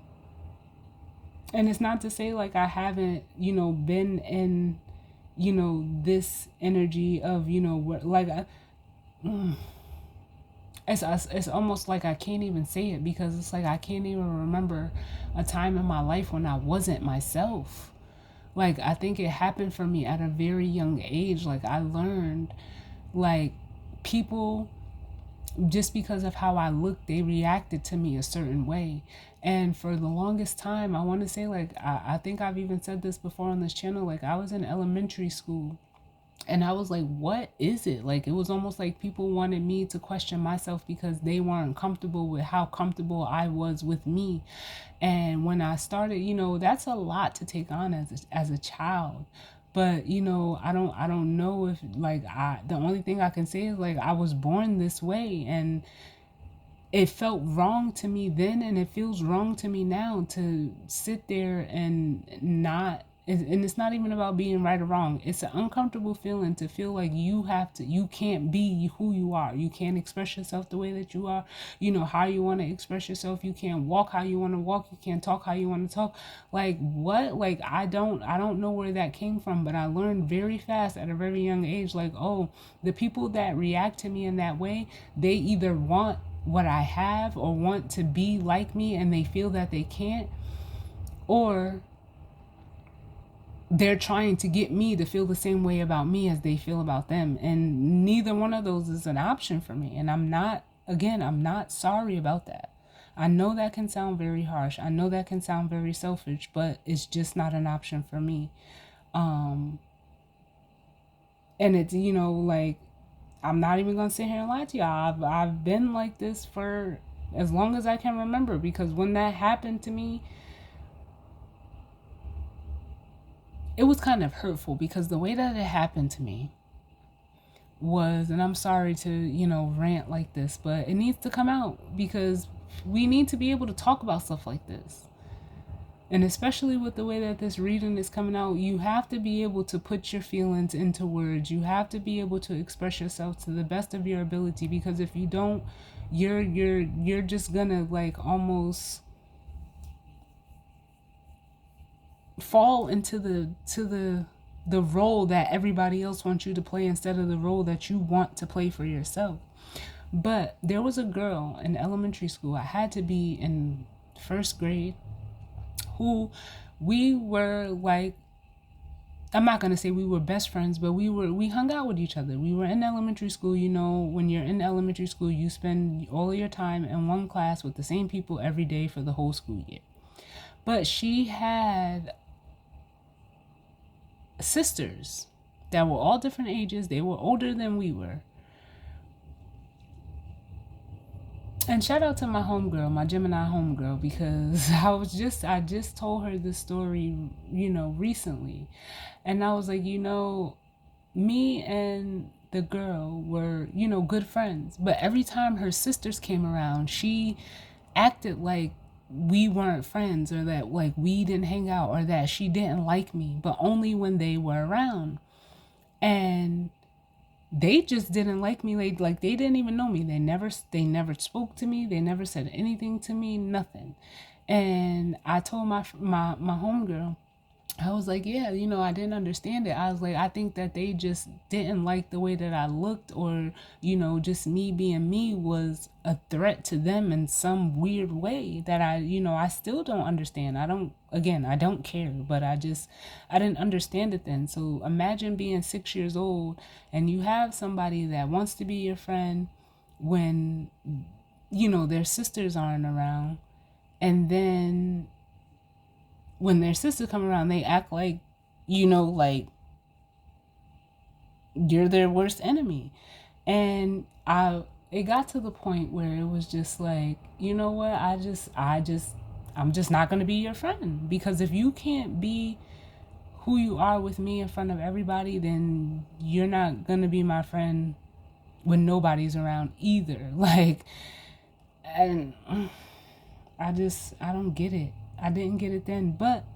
and it's not to say like I haven't, you know, been in, you know, this energy of, you know, what, like it's almost like I can't even say it, because it's like I can't even remember a time in my life when I wasn't myself. Like I think it happened for me at a very young age. Like I learned, like, people, just because of how I looked, they reacted to me a certain way. And for the longest time, I want to say, like, I think I've even said this before on this channel, like, I was in elementary school and I was like, what is it? Like, it was almost like people wanted me to question myself because they weren't comfortable with how comfortable I was with me. And when I started, you know, that's a lot to take on as a child. But you know, I don't know if, like, the only thing I can say is like I was born this way, and it felt wrong to me then, and it feels wrong to me now to sit there and not, and it's not even about being right or wrong. It's an uncomfortable feeling to feel like you can't be who you are. You can't express yourself the way that you are, you know, how you want to express yourself. You can't walk how you want to walk. You can't talk how you want to talk. Like what? Like I don't know where that came from, but I learned very fast at a very young age, like, oh, the people that react to me in that way, they either want what I have or want to be like me and they feel that they can't, or they're trying to get me to feel the same way about me as they feel about them. And neither one of those is an option for me. And I'm not sorry about that. I know that can sound very harsh. I know that can sound very selfish, but it's just not an option for me. And it's, you know, like, I'm not even gonna sit here and lie to y'all. I've been like this for as long as I can remember, because when that happened to me, it was kind of hurtful, because the way that it happened to me was, and I'm sorry to, you know, rant like this, but it needs to come out because we need to be able to talk about stuff like this. And especially with the way that this reading is coming out, you have to be able to put your feelings into words. You have to be able to express yourself to the best of your ability, because if you don't, you're just gonna like almost fall into the role that everybody else wants you to play instead of the role that you want to play for yourself. But there was a girl in elementary school, I had to be in first grade, who we were like, I'm not gonna say we were best friends, but we hung out with each other. We were in elementary school. You know, when you're in elementary school, you spend all of your time in one class with the same people every day for the whole school year. But she had sisters that were all different ages. They were older than we were. And shout out to my homegirl, my Gemini homegirl, because I just told her this story, recently. And I was like, me and the girl were, good friends. But every time her sisters came around, she acted like we weren't friends, or that like we didn't hang out, or that she didn't like me, but only when they were around. And they just didn't like me. Like they didn't even know me. They never spoke to me. They never said anything to me, nothing. And I told my homegirl, I was like, yeah, I didn't understand it. I was like, I think that they just didn't like the way that I looked, or, just me being me was a threat to them in some weird way that I still don't understand. I don't care, but I didn't understand it then. So imagine being 6 years old and you have somebody that wants to be your friend when, their sisters aren't around. And then when their sisters come around, they act like, like you're their worst enemy. And it got to the point where it was just like, you know what? I'm just not going to be your friend, because if you can't be who you are with me in front of everybody, then you're not going to be my friend when nobody's around either. Like, and I don't get it. I didn't get it then. But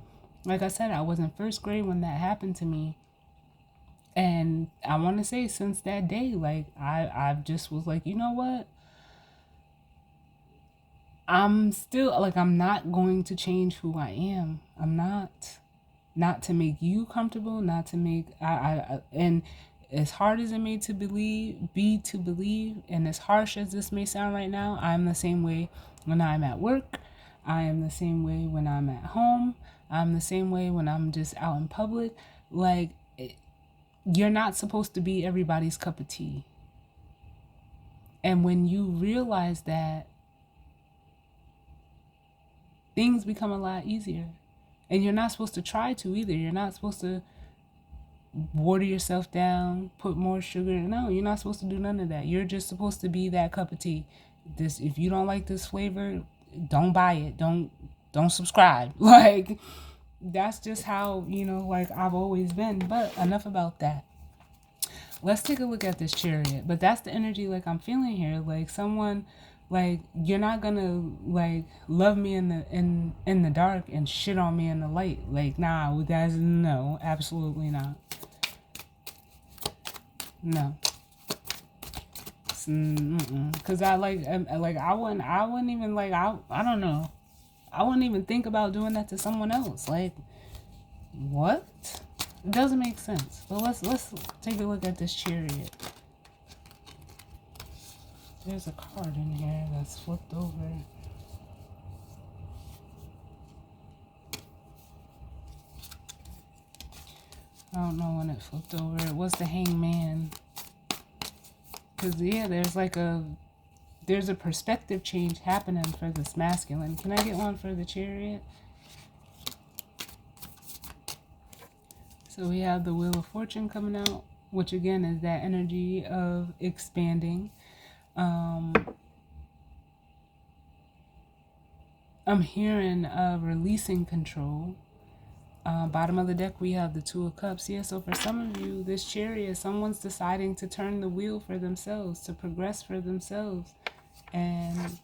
like I said, I was in first grade when that happened to me. And I want to say since that day, like I just was like, you know what? I'm still like, I'm not going to change who I am. I'm not to make you comfortable, not to make and as hard as it may to believe, and as harsh as this may sound right now, I'm the same way when I'm at work. I am the same way when I'm at home. I'm the same way when I'm just out in public. Like, you're not supposed to be everybody's cup of tea. And when you realize that, things become a lot easier. And you're not supposed to try to either. You're not supposed to water yourself down, put more sugar. No, you're not supposed to do none of that. You're just supposed to be that cup of tea. If you don't like this flavor, don't buy it. Don't subscribe. Like, that's just how, like I've always been. But enough about that. Let's take a look at this Chariot. But that's the energy like I'm feeling here. Like someone, like, you're not gonna like love me in the dark and shit on me in the light. Like, nah, that's no, absolutely not. No. Cause I wouldn't even like, I don't know. I wouldn't even think about doing that to someone else. Like, what? It doesn't make sense. But let's take a look at this Chariot. There's a card in here that's flipped over. I don't know when it flipped over. It was the Hangman. Because, yeah, there's a perspective change happening for this masculine. Can I get one for the Chariot? So we have the Wheel of Fortune coming out, which again is that energy of expanding. I'm hearing releasing control. Bottom of the deck, we have the Two of Cups. Yeah, so for some of you, this Chariot, someone's deciding to turn the wheel for themselves, to progress for themselves. And,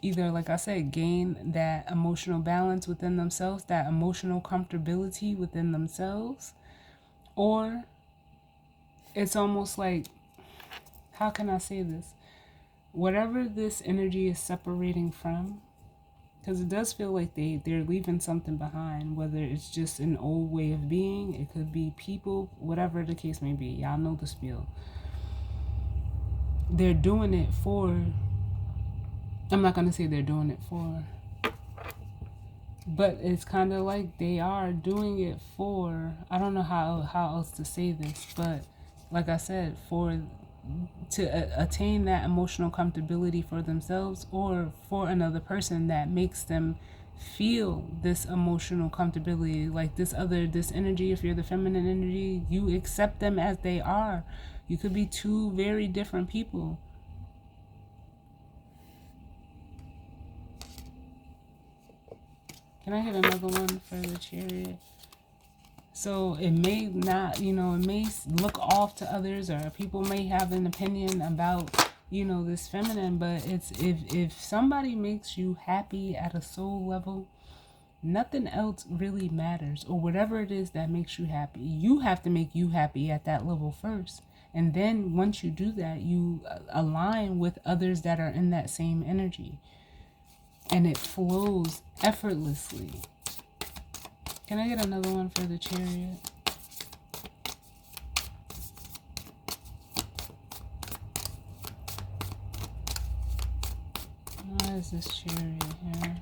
either, like I said, gain that emotional balance within themselves, that emotional comfortability within themselves, or it's almost like, how can I say this? Whatever this energy is separating from, because it does feel like they're leaving something behind, whether it's just an old way of being, it could be people, whatever the case may be. Y'all know the spiel. They're doing it for, I'm not going to say they're doing it for, but it's kind of like they are doing it for, I don't know how else to say this, but like I said, for to attain that emotional comfortability for themselves or for another person that makes them feel this emotional comfortability, like this energy. If you're the feminine energy, you accept them as they are. You could be two very different people. Can I hit another one for the Chariot? So it may not, it may look off to others, or people may have an opinion about, this feminine, but it's if somebody makes you happy at a soul level, nothing else really matters, or whatever it is that makes you happy. You have to make you happy at that level first. And then once you do that, you align with others that are in that same energy. And it flows effortlessly. Can I get another one for the Chariot? Why is this Chariot here?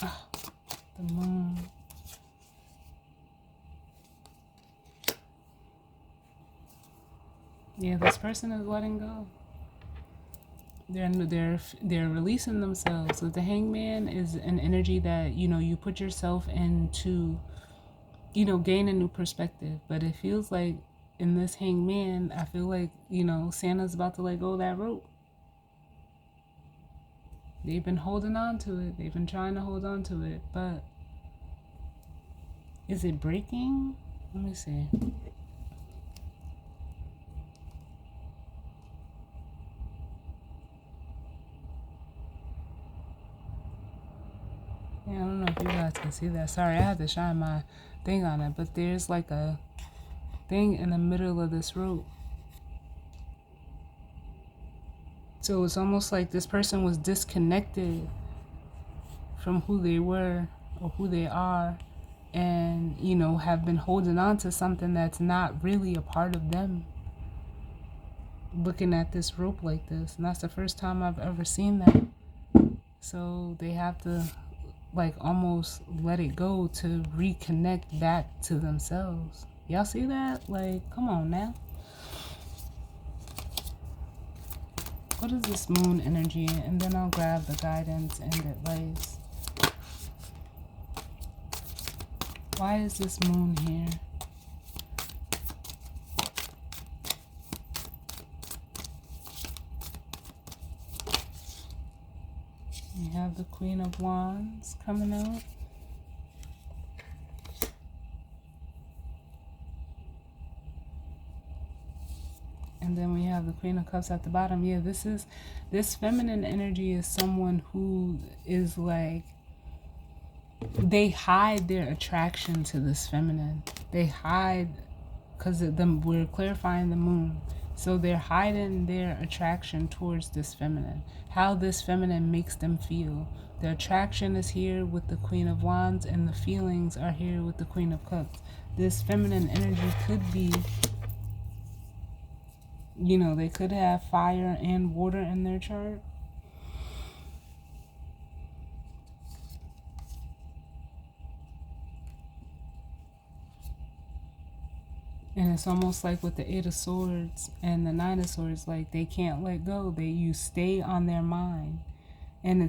Oh, the Moon. Yeah, this person is letting go. They're releasing themselves. So the Hangman is an energy that, you put yourself into, gain a new perspective. But it feels like in this Hangman, I feel like, Santa's about to let go of that rope. They've been holding on to it. They've been trying to hold on to it. But is it breaking? Let me see. Yeah, I don't know if you guys can see that. Sorry, I had to shine my thing on it. But there's like a thing in the middle of this rope. So it's almost like this person was disconnected from who they were or who they are, and, have been holding on to something that's not really a part of them. Looking at this rope like this. And that's the first time I've ever seen that. So they have to almost let it go to reconnect back to themselves. Y'all see that? Come on now. What is this Moon energy? And then I'll grab the guidance and advice. Why is this Moon here? We have the Queen of Wands coming out. And then we have the Queen of Cups at the bottom. Yeah, this feminine energy is someone who is they hide their attraction to this feminine. They hide, because we're clarifying the Moon. So they're hiding their attraction towards this feminine. How this feminine makes them feel. The attraction is here with the Queen of Wands, and the feelings are here with the Queen of Cups. This feminine energy could be, they could have fire and water in their chart. And it's almost like with the Eight of Swords and the Nine of Swords, they can't let go. You stay on their mind. And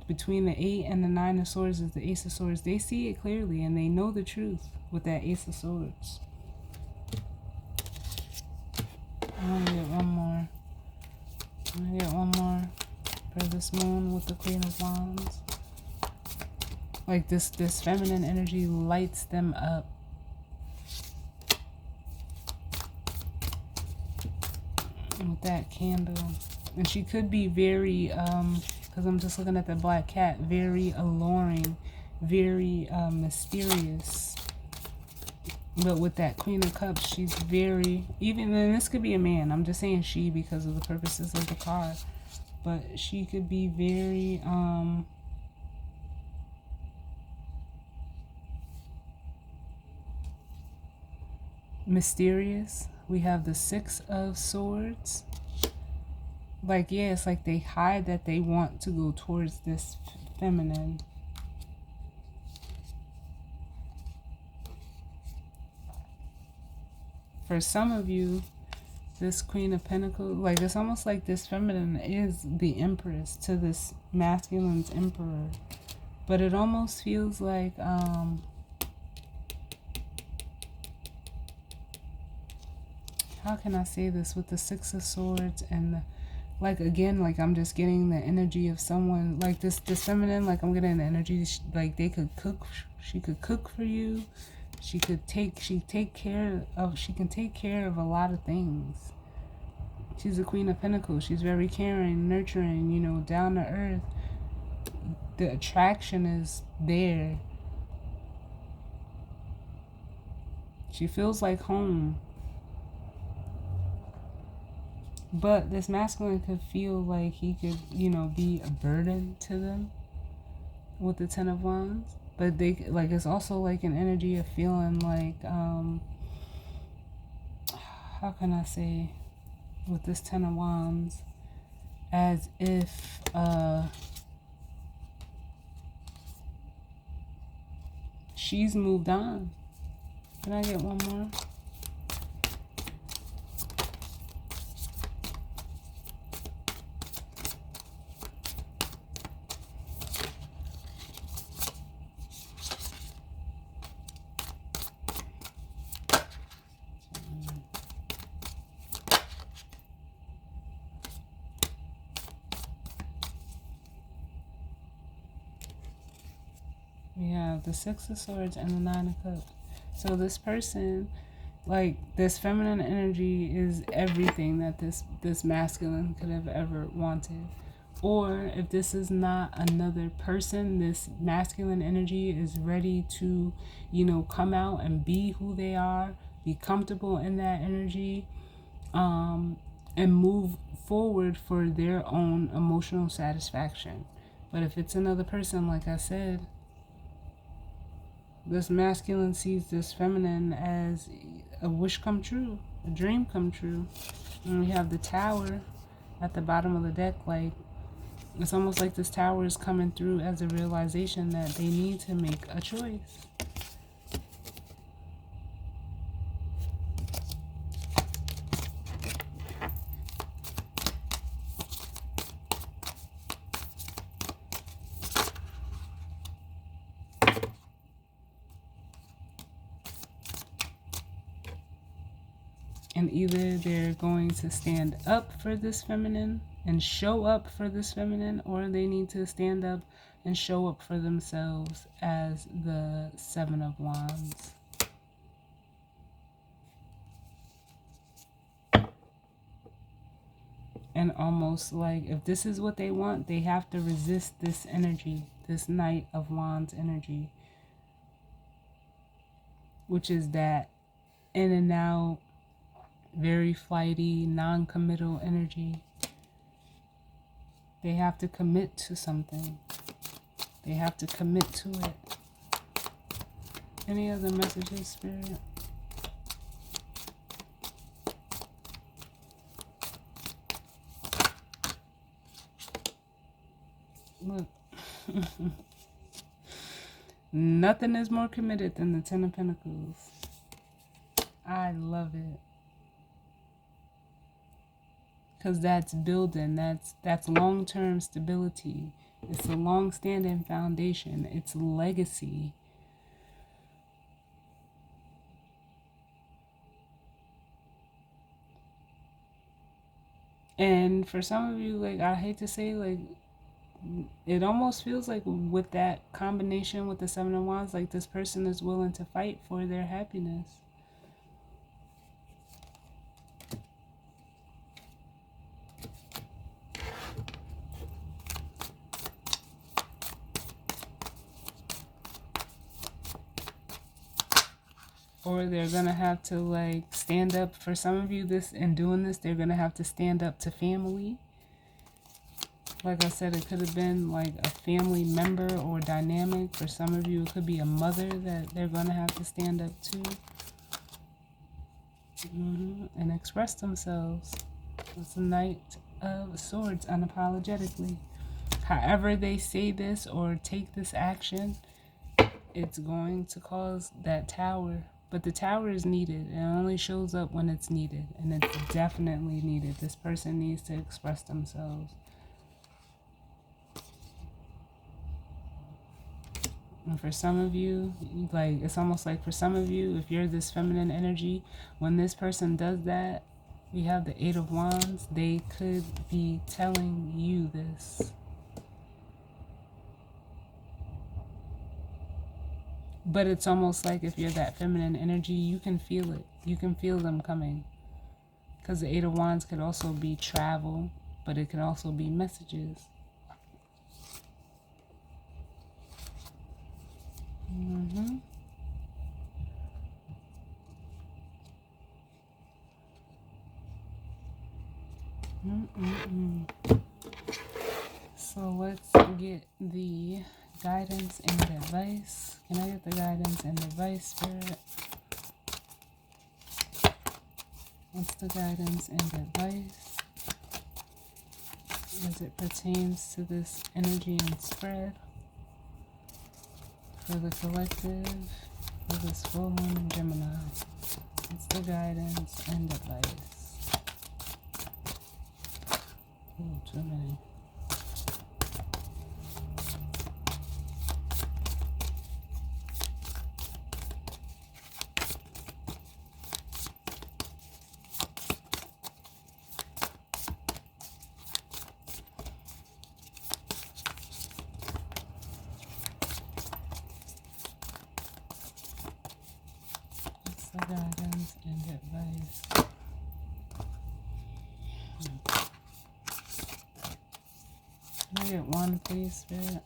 between the 8 and the 9 of Swords is the Ace of Swords. They see it clearly and they know the truth with that Ace of Swords. I'm going to get one more. I'm going to get one more for this Moon with the Queen of Wands. Like this feminine energy lights them up. With that candle. And she could be very, because I'm just looking at the black cat, very alluring, very mysterious. But with that Queen of Cups, she's very, even, and this could be a man, I'm just saying she because of the purposes of the card. But she could be very, mysterious. We have the Six of Swords. Like, yeah, it's like they hide that they want to go towards this feminine. For some of you, this Queen of Pentacles, like, it's almost like this feminine is the Empress to this masculine's Emperor. But it almost feels like, how can I say this with the Six of Swords and the, like, again, like, I'm just getting the energy of someone like this feminine, like, I'm getting the energy like they could cook, she could cook for you, she can take care of a lot of things. She's a Queen of Pentacles. She's very caring, nurturing, you know, down to earth. The attraction is there. She feels like home. But this masculine could feel like he could, you know, be a burden to them with the Ten of Wands. But they, like, it's also like an energy of feeling like, how can I say, with this Ten of Wands, as if, she's moved on. Can I get one more? We have the Six of Swords and the Nine of Cups. So this person, like, this feminine energy is everything that this masculine could have ever wanted. Or if this is not another person, this masculine energy is ready to, you know, come out and be who they are, be comfortable in that energy, and move forward for their own emotional satisfaction. But if it's another person, like I said, this masculine sees this feminine as a wish come true, a dream come true. And we have the Tower at the bottom of the deck. Like, it's almost like this Tower is coming through as a realization that they need to make a choice. And either they're going to stand up for this feminine and show up for this feminine, or they need to stand up and show up for themselves as the Seven of Wands. And almost like, if this is what they want, they have to resist this energy, this Knight of Wands energy, which is that in and out, very flighty, non-committal energy. They have to commit to something. They have to commit to it. Any other messages, Spirit? Look. Nothing is more committed than the Ten of Pentacles. I love it. Because that's building, that's long-term stability. It's a long-standing foundation. It's legacy. And for some of you, like, I hate to say, like, It almost feels like with that combination with the Seven of Wands, like this person is willing to fight for their happiness. Or they're gonna have to like stand up for some of you. This in doing this, they're gonna have to stand up to family. Like I said, it could have been like a family member or dynamic. For some of you, it could be a mother that they're gonna have to stand up to and express themselves. It's a Knight of Swords, unapologetically. However they say this or take this action, it's going to cause that tower. But the tower is needed. It only shows up when it's needed. And it's definitely needed. This person needs to express themselves. And for some of you, like it's almost like for some of you, if you're this feminine energy, when this person does that, we have the Eight of Wands. They could be telling you this. But it's almost like if you're that feminine energy, you can feel it. You can feel them coming. Because the Eight of Wands could also be travel, but it can also be messages. So let's get the guidance and advice. Can I get the guidance and advice, Spirit? What's the guidance and advice as it pertains to this energy and spread for the collective for this full moon in Gemini? What's the guidance and advice? Oh, too many. The guidance and advice. Can I get one, please, Spirit?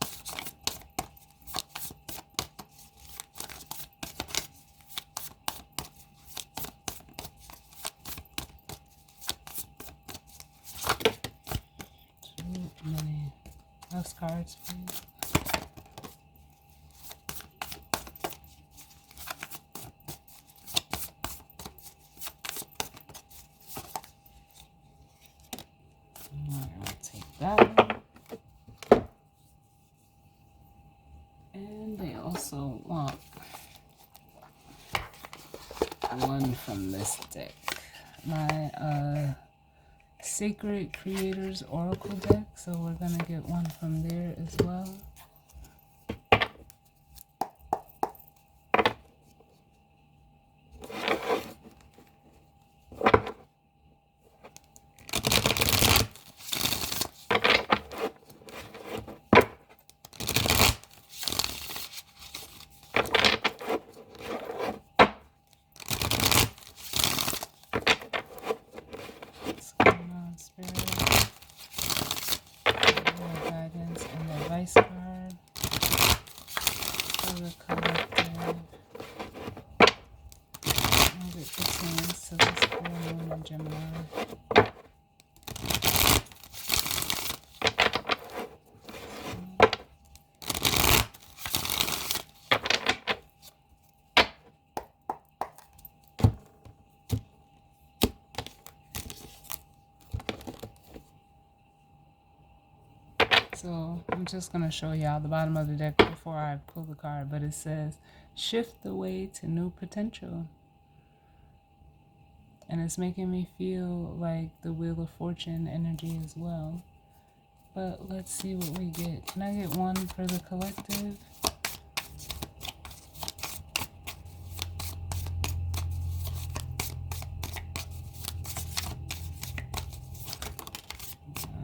Too many. Those cards, please. That one. And they also want one from this deck. My Sacred Creators Oracle deck. So we're going to get one from there as well. Card for the collective as it pertains to this full moon in Gemini. So I'm just going to show y'all the bottom of the deck before I pull the card. But it says, shift the way to new potential. And it's making me feel like the Wheel of Fortune energy as well. But let's see what we get. Can I get one for the collective?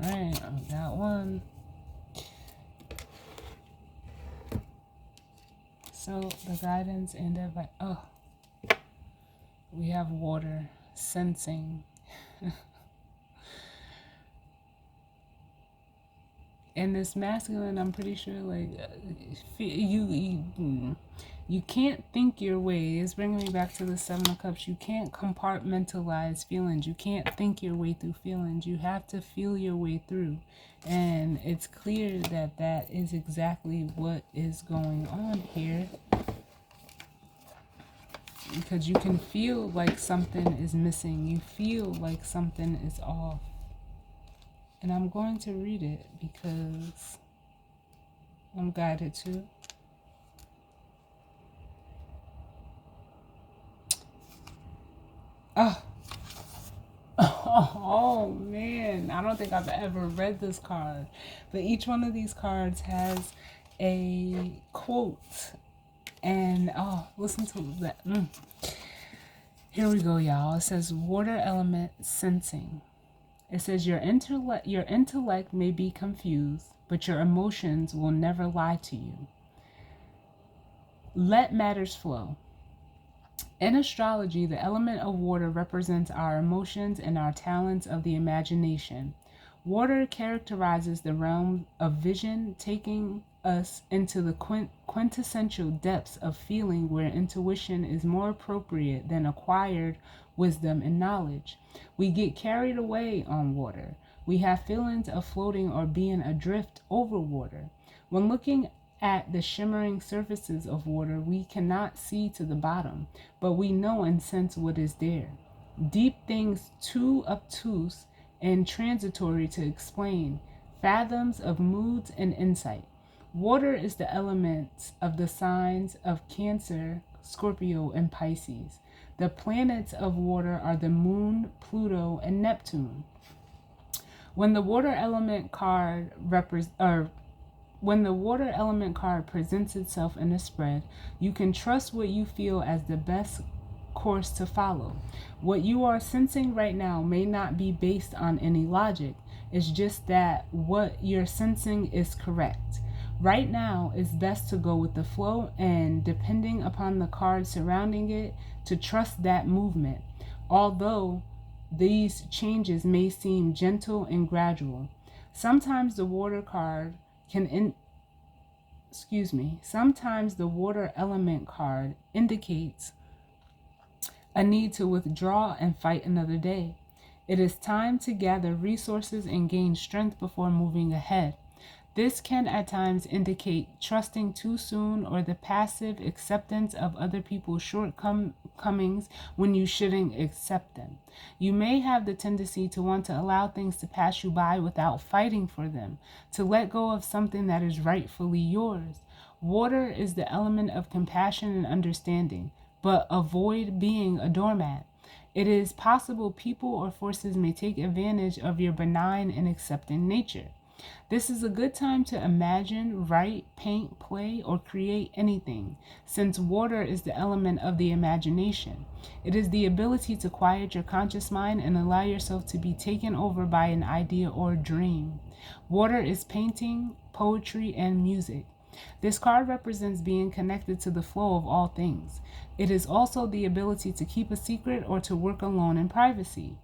Alright, I got one. So the guidance and advice. Oh, we have water, sensing. And this masculine, I'm pretty sure, like, you can't think your way. It's bringing me back to the Seven of Cups. You can't compartmentalize feelings. You can't think your way through feelings. You have to feel your way through. And it's clear that that is exactly what is going on here. Because you can feel like something is missing. You feel like something is off. And I'm going to read it because I'm guided to. Oh. Oh man, I don't think I've ever read this card. But each one of these cards has a quote. And listen to that. Here we go, y'all. It says water element sensing. It says your intellect may be confused, but your emotions will never lie to you. Let matters flow. In astrology, the element of water represents our emotions and our talents of the imagination. Water characterizes the realm of vision, taking us into the quintessential depths of feeling where intuition is more appropriate than acquired wisdom and knowledge. We get carried away on water. We have feelings of floating or being adrift over water. When looking at the shimmering surfaces of water, we cannot see to the bottom, but we know and sense what is there. Deep things too obtuse and transitory to explain, fathoms of moods and insight. Water is the element of the signs of Cancer, Scorpio, and Pisces. The planets of water are the Moon, Pluto, and Neptune. When the water element card presents itself in a spread, you can trust what you feel as the best course to follow. What you are sensing right now may not be based on any logic. It's just that what you're sensing is correct. Right now, it's best to go with the flow and, depending upon the card surrounding it, to trust that movement. Although these changes may seem gentle and gradual, sometimes the water element card indicates a need to withdraw and fight another day. It is time to gather resources and gain strength before moving ahead. This can at times indicate trusting too soon or the passive acceptance of other people's shortcomings when you shouldn't accept them. You may have the tendency to want to allow things to pass you by without fighting for them, to let go of something that is rightfully yours. Water is the element of compassion and understanding, but avoid being a doormat. It is possible people or forces may take advantage of your benign and accepting nature. This is a good time to imagine, write, paint, play, or create anything, since water is the element of the imagination. It is the ability to quiet your conscious mind and allow yourself to be taken over by an idea or dream. Water is painting, poetry, and music. This card represents being connected to the flow of all things. It is also the ability to keep a secret or to work alone in privacy.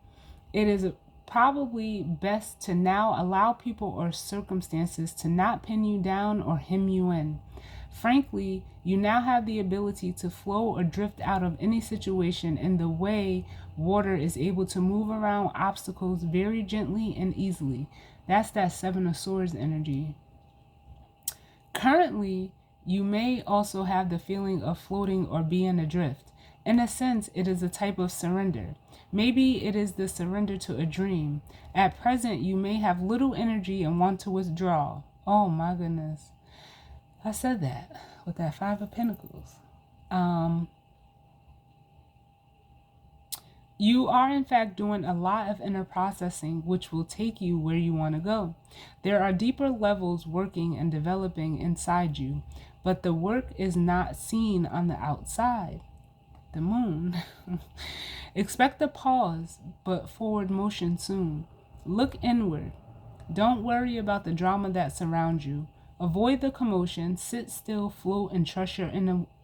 It is probably best to now allow people or circumstances to not pin you down or hem you in. Frankly, you now have the ability to flow or drift out of any situation in the way water is able to move around obstacles very gently and easily. That's that Seven of Swords energy. Currently, you may also have the feeling of floating or being adrift. In a sense, it is a type of surrender. Maybe it is the surrender to a dream. At present, you may have little energy and want to withdraw. Oh my goodness. I said that with that Five of Pentacles. You are in fact doing a lot of inner processing, which will take you where you want to go. There are deeper levels working and developing inside you, but the work is not seen on the outside. The moon. Expect a pause, but forward motion soon. Look inward. Don't worry about the drama that surrounds you. Avoid the commotion, sit still, float, and trust your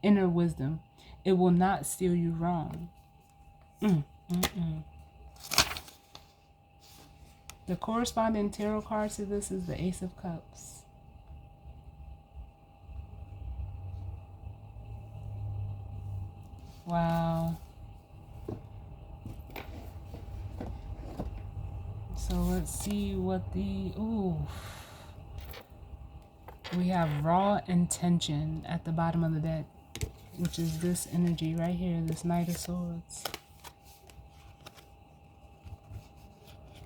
inner wisdom. It will not steer you wrong. The corresponding tarot card to this is the Ace of Cups. Wow. So let's see what the... Ooh. We have raw intention at the bottom of the deck, which is this energy right here, this Knight of Swords.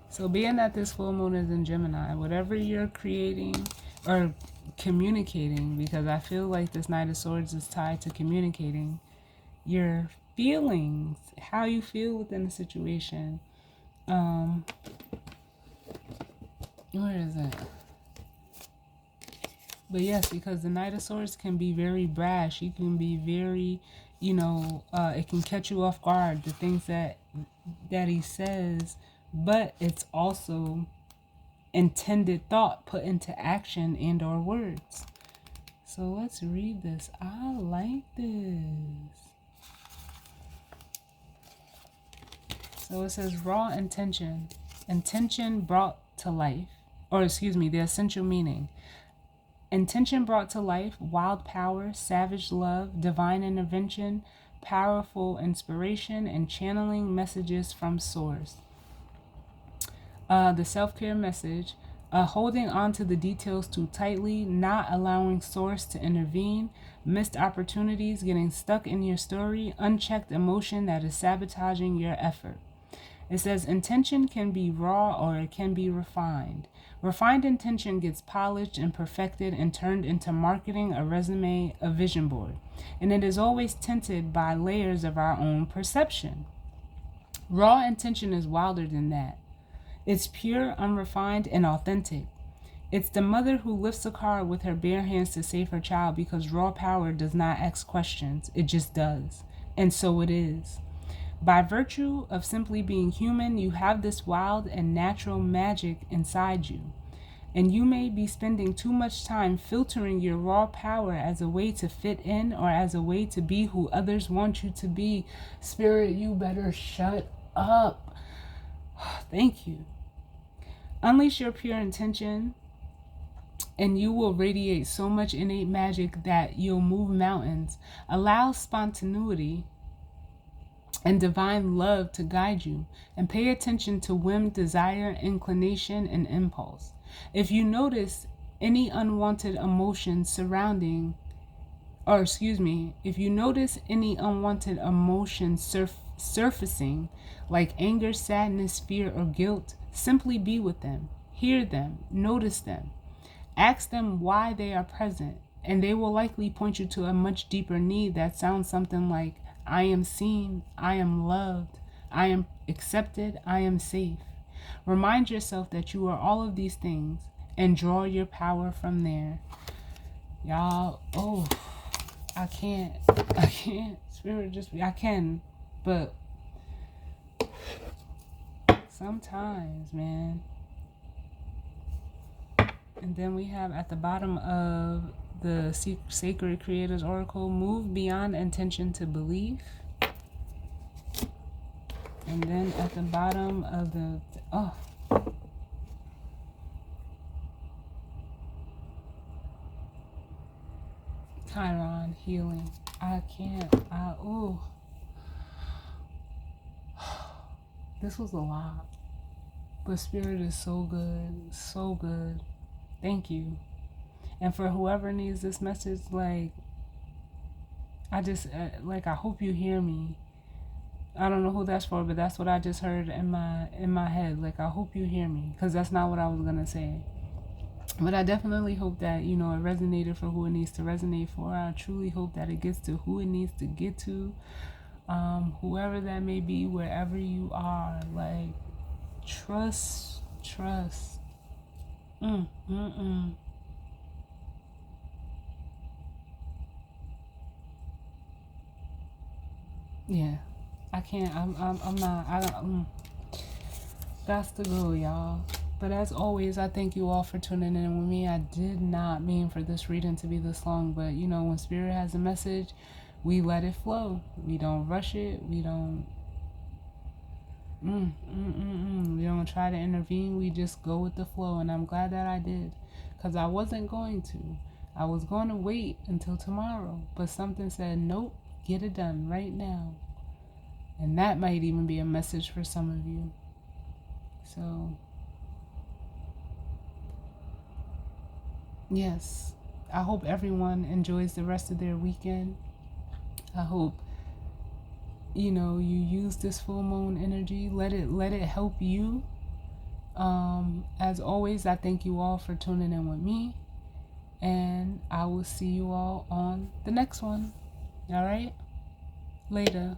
So being that this full moon is in Gemini, whatever you're creating or communicating, because I feel like this Knight of Swords is tied to communicating your feelings, how you feel within the situation. Where is it? But yes, because the Knight of Swords can be very brash. He can be very, it can catch you off guard, the things that he says. But it's also intended thought put into action and or words. So let's read this. I like this. So it says raw intention. Intention brought to life. Or excuse me, the essential meaning. Intention brought to life, wild power, savage love, divine intervention, powerful inspiration, and channeling messages from source. The self-care message, holding on to the details too tightly, not allowing source to intervene, missed opportunities, getting stuck in your story, unchecked emotion that is sabotaging your effort. It says intention can be raw or it can be refined. Refined intention gets polished and perfected and turned into marketing, a resume, a vision board. And it is always tinted by layers of our own perception. Raw intention is wilder than that. It's pure, unrefined, and authentic. It's the mother who lifts a car with her bare hands to save her child because raw power does not ask questions. It just does. And so it is. By virtue of simply being human, you have this wild and natural magic inside you. And you may be spending too much time filtering your raw power as a way to fit in or as a way to be who others want you to be. Spirit, you better shut up. Thank you. Unleash your pure intention and you will radiate so much innate magic that you'll move mountains. Allow spontaneity and divine love to guide you, and pay attention to whim, desire, inclination, and impulse. If you notice any unwanted emotions surrounding, if you notice any unwanted emotions surfacing, like anger, sadness, fear, or guilt, simply be with them, hear them, notice them. Ask them why they are present, and they will likely point you to a much deeper need that sounds something like, I am seen, I am loved, I am accepted, I am safe. Remind yourself that you are all of these things and draw your power from there. Y'all, I can't. Spirit I can, but sometimes, man. And then we have at the bottom of the Sacred Creators Oracle, move beyond intention to belief. And then at the bottom of the, Chiron, healing. I can't, this was a lot. But Spirit is so good, so good. Thank you. And for whoever needs this message, I hope you hear me. I don't know who that's for, but that's what I just heard in my head. I hope you hear me, because that's not what I was gonna say. But I definitely hope that, it resonated for who it needs to resonate for. I truly hope that it gets to who it needs to get to. Whoever that may be, wherever you are, trust. Yeah, I can't. I'm not. I don't. That's the go, y'all. But as always, I thank you all for tuning in with me. I did not mean for this reading to be this long, but you know, when Spirit has a message, we let it flow. We don't rush it. We don't we don't try to intervene. We just go with the flow, and I'm glad that I did, because I wasn't going to. I was going to wait until tomorrow, but something said, nope, get it done right now. And that might even be a message for some of you. So, yes, I hope everyone enjoys the rest of their weekend. I hope you know you use this full moon energy. Let it help you. As always, I thank you all for tuning in with me, and I will see you all on the next one. All right, later.